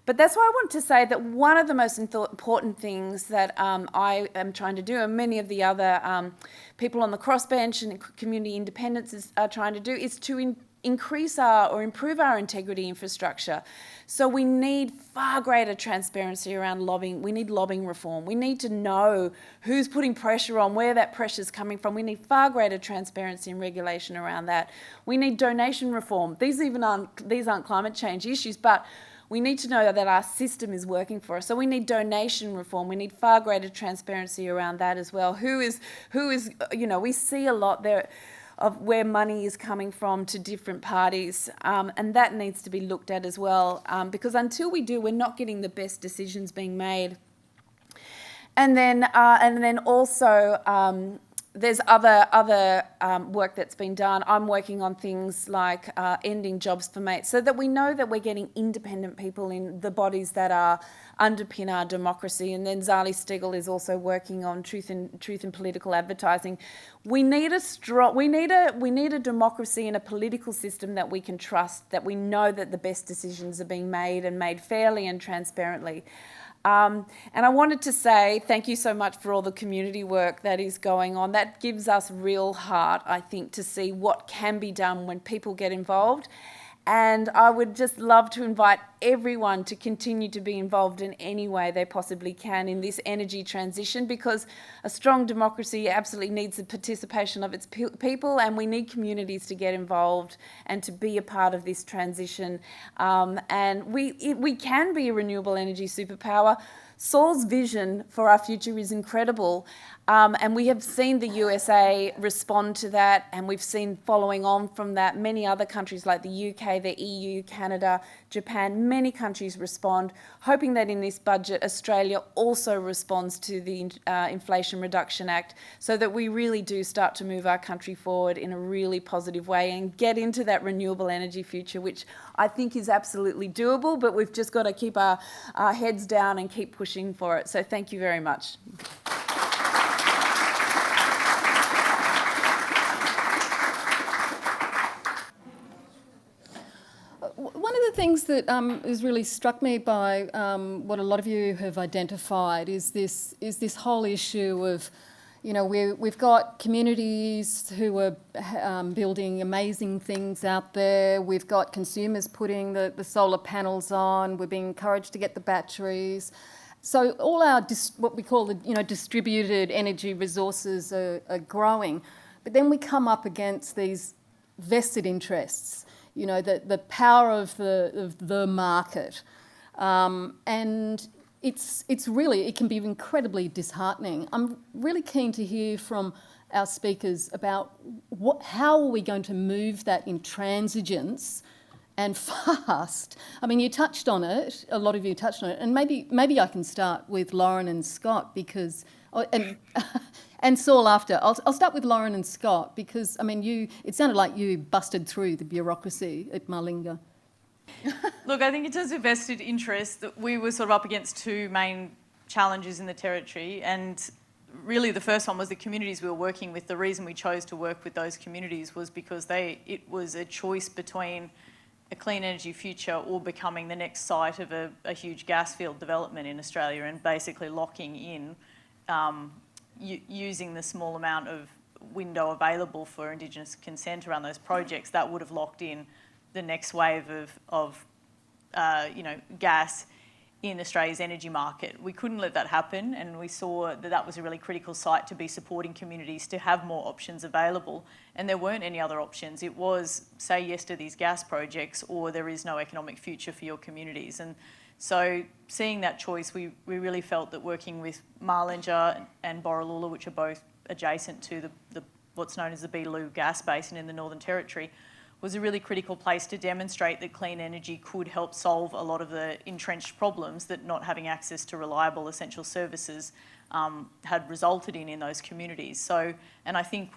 But that's why I want to say that one of the most important things that I am trying to do, and many of the other people on the crossbench and community independents are trying to do, is to increase or improve our integrity infrastructure. So we need far greater transparency around lobbying. We need lobbying reform. We need to know who's putting pressure on, where that pressure is coming from. We need far greater transparency and regulation around that. We need donation reform. These aren't climate change issues, but we need to know that our system is working for us. So we need donation reform. We need far greater transparency around that as well. Who is, we see a lot there of where money is coming from to different parties, and that needs to be looked at as well, because until we do, we're not getting the best decisions being made. And then also there's other work that's been done. I'm working on things like ending jobs for mates, so that we know that we're getting independent people in the bodies that underpin our democracy. And then Zali Stegel is also working on truth in political advertising. We need a democracy and a political system that we can trust, that we know that the best decisions are being made and made fairly and transparently. And I wanted to say thank you so much for all the community work that is going on. That gives us real heart, I think, to see what can be done when people get involved. And I would just love to invite everyone to continue to be involved in any way they possibly can in this energy transition, because a strong democracy absolutely needs the participation of its people, and we need communities to get involved and to be a part of this transition. And we can be a renewable energy superpower. Saul's vision for our future is incredible, and we have seen the USA respond to that, and we've seen, following on from that, many other countries like the UK, the EU, Canada, Japan, many countries respond, hoping that in this budget Australia also responds to the Inflation Reduction Act, so that we really do start to move our country forward in a really positive way and get into that renewable energy future, which I think is absolutely doable, but we've just got to keep our heads down and keep pushing for it. So thank you very much. One of the things that has really struck me by what a lot of you have identified is this whole issue of, You know, we've got communities who are building amazing things out there. We've got consumers putting the solar panels on. We're being encouraged to get the batteries. So all our, what we call the, distributed energy resources are growing. But then we come up against these vested interests, the power of the market. And it's really, it can be incredibly disheartening. I'm really keen to hear from our speakers about how are we going to move that intransigence and fast. I mean, you touched on it, a lot of you touched on it, and maybe I can start with Lauren and Scott because, and Saul after. I'll start with Lauren and Scott because, I mean, it sounded like you busted through the bureaucracy at Marlinga. Look, I think in terms of vested interest, we were sort of up against two main challenges in the territory, and really the first one was the communities we were working with. The reason we chose to work with those communities was because it was a choice between a clean energy future or becoming the next site of a huge gas field development in Australia, and basically locking in using the small amount of window available for Indigenous consent around those projects. That would have locked in the next wave of gas in Australia's energy market. We couldn't let that happen, and we saw that was a really critical site to be supporting communities to have more options available, and there weren't any other options. It was say yes to these gas projects or there is no economic future for your communities. And so seeing that choice, we really felt that working with Marlinga and Borroloola, which are both adjacent to the what's known as the Beetaloo gas basin in the Northern Territory, was a really critical place to demonstrate that clean energy could help solve a lot of the entrenched problems that not having access to reliable essential services had resulted in those communities. So, and I think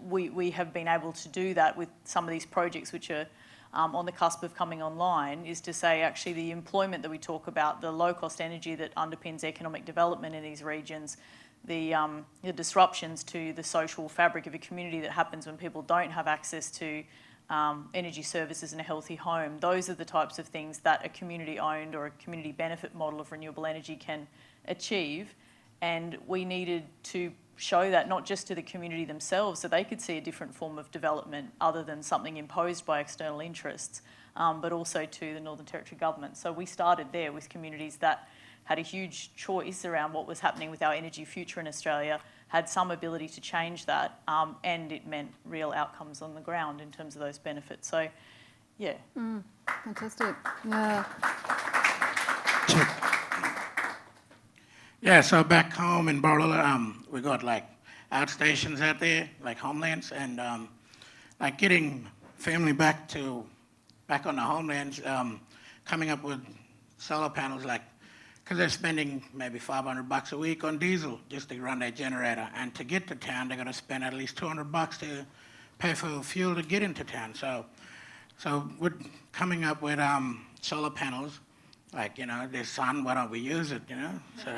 we have been able to do that with some of these projects which are on the cusp of coming online, is to say actually the employment that we talk about, the low cost energy that underpins economic development in these regions, the disruptions to the social fabric of a community that happens when people don't have access to energy services and a healthy home. Those are the types of things that a community-owned or a community benefit model of renewable energy can achieve. And we needed to show that not just to the community themselves, so they could see a different form of development other than something imposed by external interests, but also to the Northern Territory government. So we started there with communities that had a huge choice around what was happening with our energy future in Australia, had some ability to change that, and it meant real outcomes on the ground in terms of those benefits. So, yeah. Fantastic. Yeah. Yeah, so back home in Borroloola, we got like outstations out there, like homelands, and like getting family back on the homelands, coming up with solar panels, like, because they're spending maybe $500 a week on diesel just to run their generator, and to get to town, they're going to spend at least $200 to pay for fuel to get into town. So we're coming up with solar panels, like, there's sun, why don't we use it, So,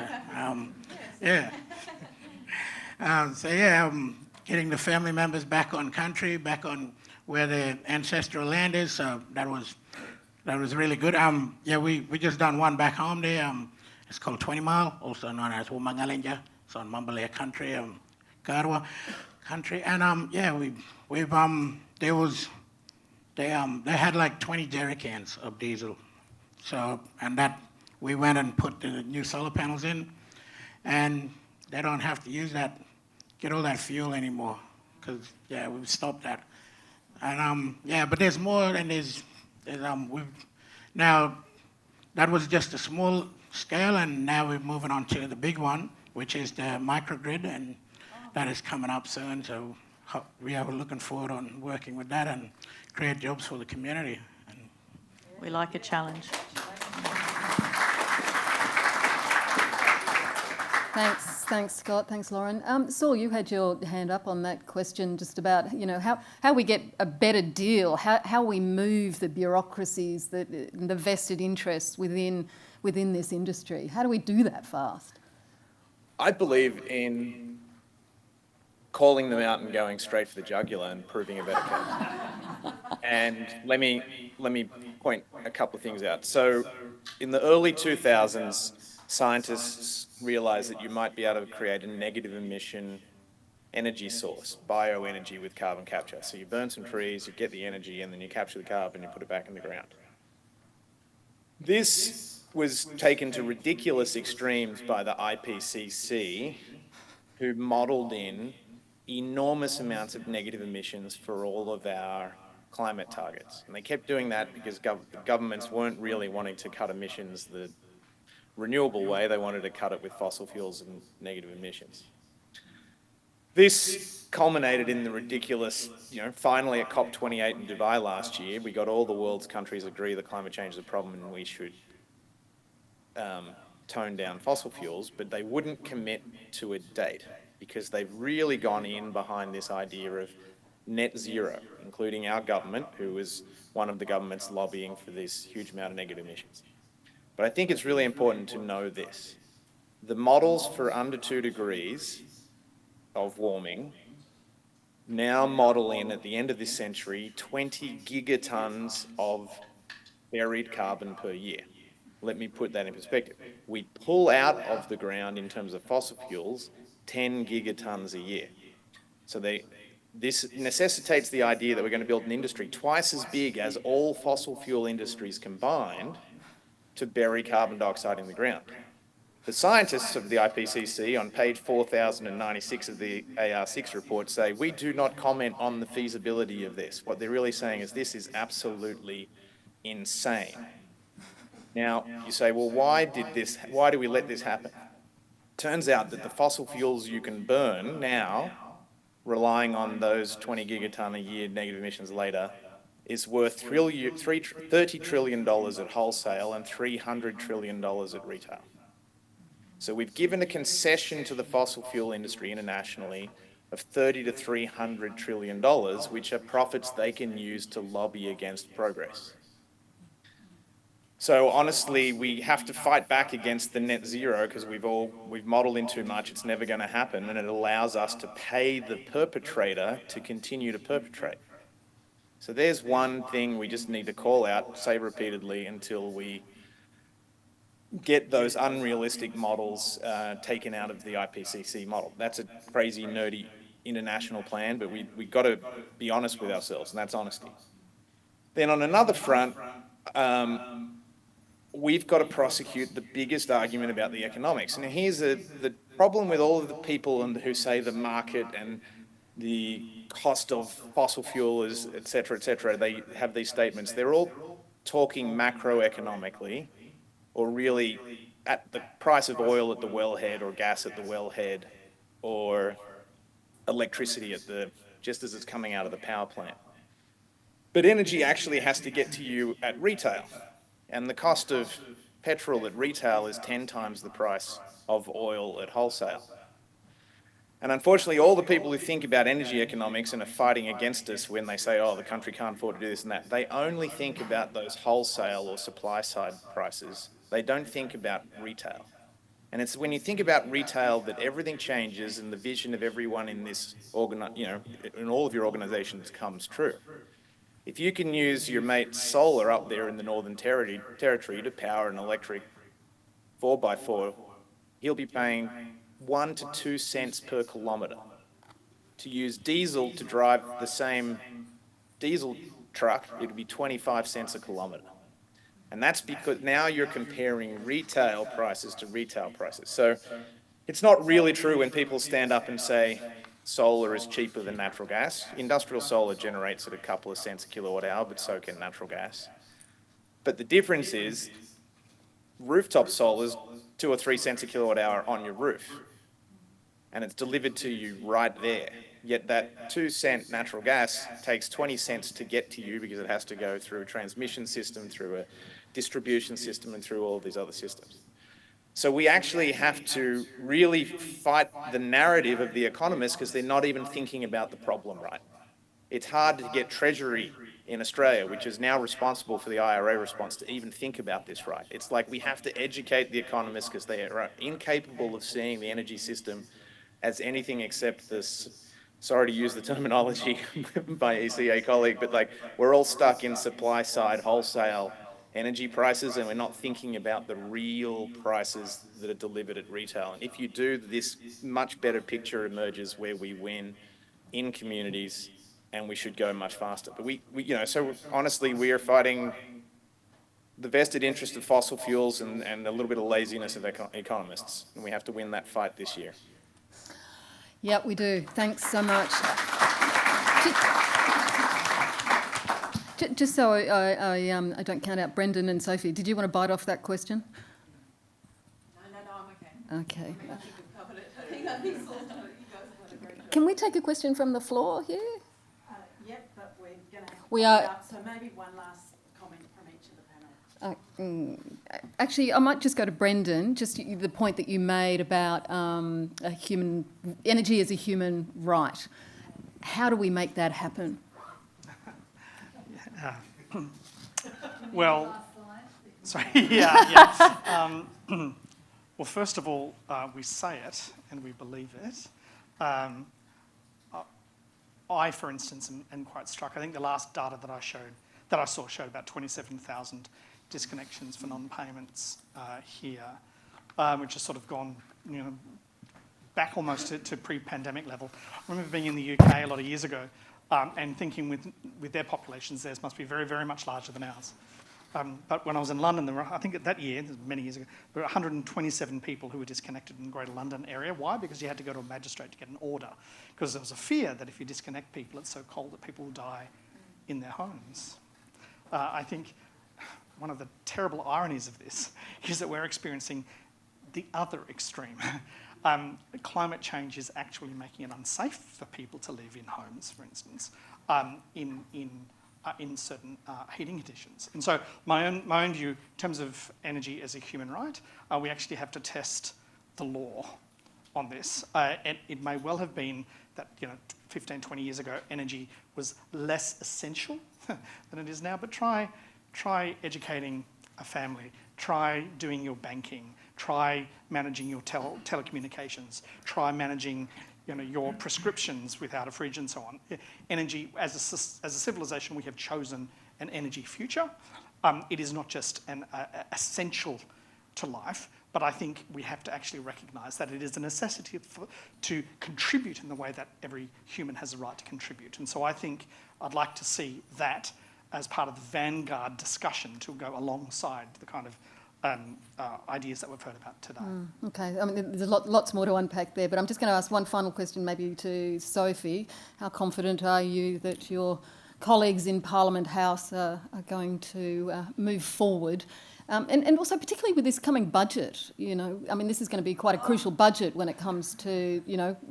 yeah. Getting the family members back on country, back on where their ancestral land is, so that was really good. We just done one back home there. It's called 20 Mile, also known as Womangalinja. It's on Mumbalea country, Garawa country. And they had like 20 jerry cans of diesel. So, and that, we went and put the new solar panels in, and they don't have to use that, get all that fuel anymore, because, we've stopped that. And, but there's more, and now, that was just a small scale, and now we're moving on to the big one, which is the microgrid, and that is coming up soon. So we are looking forward on working with that and create jobs for the community. We like a challenge. Thanks, Scott. Thanks, Lauren. Saul, you had your hand up on that question just about, how we get a better deal, how we move the bureaucracies, the vested interests within this industry. How do we do that fast? I believe in calling them out and going straight for the jugular and proving a better case. And let me point a couple of things out. So in the early 2000s, scientists realized that you might be able to create a negative emission energy source, bioenergy with carbon capture. So you burn some trees, you get the energy, and then you capture the carbon, you put it back in the ground. This was taken to ridiculous extremes by the IPCC, who modelled in enormous amounts of negative emissions for all of our climate targets. And they kept doing that because governments weren't really wanting to cut emissions the renewable way. They wanted to cut it with fossil fuels and negative emissions. This culminated in the ridiculous, finally at COP28 in Dubai last year, we got all the world's countries agree that climate change is a problem and we should tone down fossil fuels, but they wouldn't commit to a date because they've really gone in behind this idea of net zero, including our government, who is one of the governments lobbying for this huge amount of negative emissions. But I think it's really important to know this. The models for under 2 degrees of warming now model in, at the end of this century, 20 gigatons of buried carbon per year. Let me put that in perspective. We pull out of the ground, in terms of fossil fuels, 10 gigatons a year. So this necessitates the idea that we're going to build an industry twice as big as all fossil fuel industries combined to bury carbon dioxide in the ground. The scientists of the IPCC on page 4096 of the AR6 report say, we do not comment on the feasibility of this. What they're really saying is this is absolutely insane. Now, you say, well, why do we let this happen? Turns out that the fossil fuels you can burn now, relying on those 20 gigaton a year negative emissions later, is worth $30 trillion at wholesale and $300 trillion at retail. So we've given a concession to the fossil fuel industry internationally of $30 to $300 trillion, which are profits they can use to lobby against progress. So honestly, we have to fight back against the net zero because we've modelled in too much, it's never going to happen, and it allows us to pay the perpetrator to continue to perpetrate. So there's one thing we just need to call out, say repeatedly, until we get those unrealistic models taken out of the IPCC model. That's a crazy, nerdy international plan, but we've got to be honest with ourselves, and that's honesty. Then on another front, we've got to prosecute the biggest argument about the economics. And here's the problem with all of the people who say the market and the cost of fossil fuel is, et cetera, they have these statements. They're all talking macroeconomically, or really at the price of oil at the wellhead, or gas at the wellhead, or electricity just as it's coming out of the power plant. But energy actually has to get to you at retail. And the cost of petrol at retail is 10 times the price of oil at wholesale. And unfortunately, all the people who think about energy economics and are fighting against us when they say, oh, the country can't afford to do this and that, they only think about those wholesale or supply side prices. They don't think about retail. And it's when you think about retail that everything changes and the vision of everyone in this, in all of your organizations comes true. If you can use your mate Solar up there in the Northern Territory to power an electric 4x4, he'll be paying 1 to 2 cents per kilometre. To use diesel to drive the same diesel truck, it would be 25 cents a kilometre. And that's because now you're comparing retail prices to retail prices. So it's not really true when people stand up and say solar is cheaper than natural gas. Industrial solar generates at a couple of cents a kilowatt hour, but so can natural gas. But the difference is rooftop solar is 2 or 3 cents a kilowatt hour on your roof, and it's delivered to you right there. Yet that 2 cent natural gas takes 20 cents to get to you because it has to go through a transmission system, through a distribution system, and through all of these other systems. So we actually have to really fight the narrative of the economists because they're not even thinking about the problem right. It's hard to get Treasury in Australia, which is now responsible for the IRA response, to even think about this right. It's like we have to educate the economists because they are incapable of seeing the energy system as anything except this, sorry to use the terminology by ECA colleague, but like we're all stuck in supply side wholesale energy prices, and we're not thinking about the real prices that are delivered at retail. And if you do, this much better picture emerges where we win in communities, and we should go much faster. But we so honestly, we are fighting the vested interest of fossil fuels and a little bit of laziness of economists, and we have to win that fight this year. Yeah, we do. Thanks so much. Just so I don't count out Brendan and Sophie, did you want to bite off that question? No, I'm okay. Okay. I think we've covered it. I think Saul's done it. You guys have done a great job. Can we take a question from the floor here? Yep, but we're going to have to We wrap are- it up, so maybe one last comment from each of the panel. Actually, I might just go to Brendan, just the point that you made about energy as a human right. How do we make that happen? Well, sorry, yeah. Well, first of all, we say it and we believe it. I, for instance, am quite struck. I think the last data that I saw showed about 27,000 disconnections for non-payments here, which has sort of gone, back almost to pre-pandemic level. I remember being in the UK a lot of years ago and thinking with their populations, theirs must be very, very much larger than ours. But when I was in London, there were, I think that year, many years ago, there were 127 people who were disconnected in the Greater London area. Why? Because you had to go to a magistrate to get an order. Because there was a fear that if you disconnect people, it's so cold that people will die in their homes. I think one of the terrible ironies of this is that we're experiencing the other extreme. Climate change is actually making it unsafe for people to live in homes, for instance, in certain heating conditions. And so my own view, in terms of energy as a human right, we actually have to test the law on this. And it may well have been that 15, 20 years ago, energy was less essential than it is now, but try educating a family, try doing your banking, try managing your telecommunications, try managing your prescriptions without a fridge and so on. Energy, as a civilization, we have chosen an energy future. It is not just an essential to life, but I think we have to actually recognise that it is a necessity to contribute in the way that every human has a right to contribute. And so I think I'd like to see that as part of the vanguard discussion to go alongside the kind of ideas that we've heard about today. Okay, I mean, there's lots more to unpack there, but I'm just going to ask one final question maybe to Sophie. How confident are you that your colleagues in Parliament House are going to move forward? And also particularly with this coming budget, I mean, this is going to be quite a crucial budget when it comes to,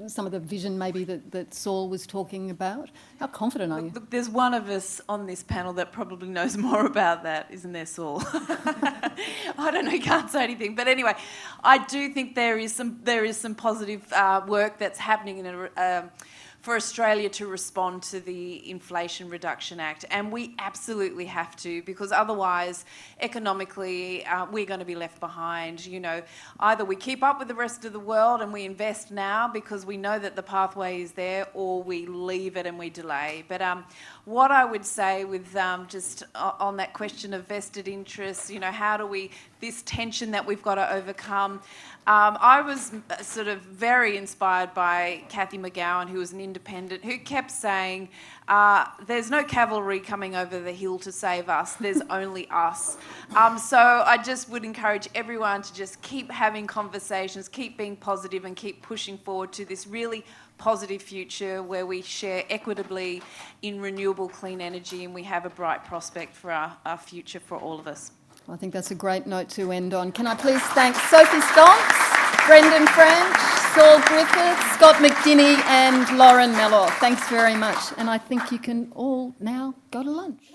some of the vision maybe that Saul was talking about. How confident are you? Look, there's one of us on this panel that probably knows more about that, isn't there, Saul? I don't know, can't say anything. But anyway, I do think there is some positive work that's happening for Australia to respond to the Inflation Reduction Act. And we absolutely have to, because otherwise, economically, we're going to be left behind. Either we keep up with the rest of the world and we invest now because we know that the pathway is there, or we leave it and we delay. But what I would say with just on that question of vested interests, how do we, this tension that we've got to overcome, I was sort of very inspired by Cathy McGowan, who was an independent, who kept saying, there's no cavalry coming over the hill to save us, there's only us. So I just would encourage everyone to just keep having conversations, keep being positive and keep pushing forward to this really positive future where we share equitably in renewable clean energy and we have a bright prospect for our future for all of us. I think that's a great note to end on. Can I please thank Sophie Scamps, Brendan French, Saul Griffith, Scott McDinny and Lauren Mellor. Thanks very much. And I think you can all now go to lunch.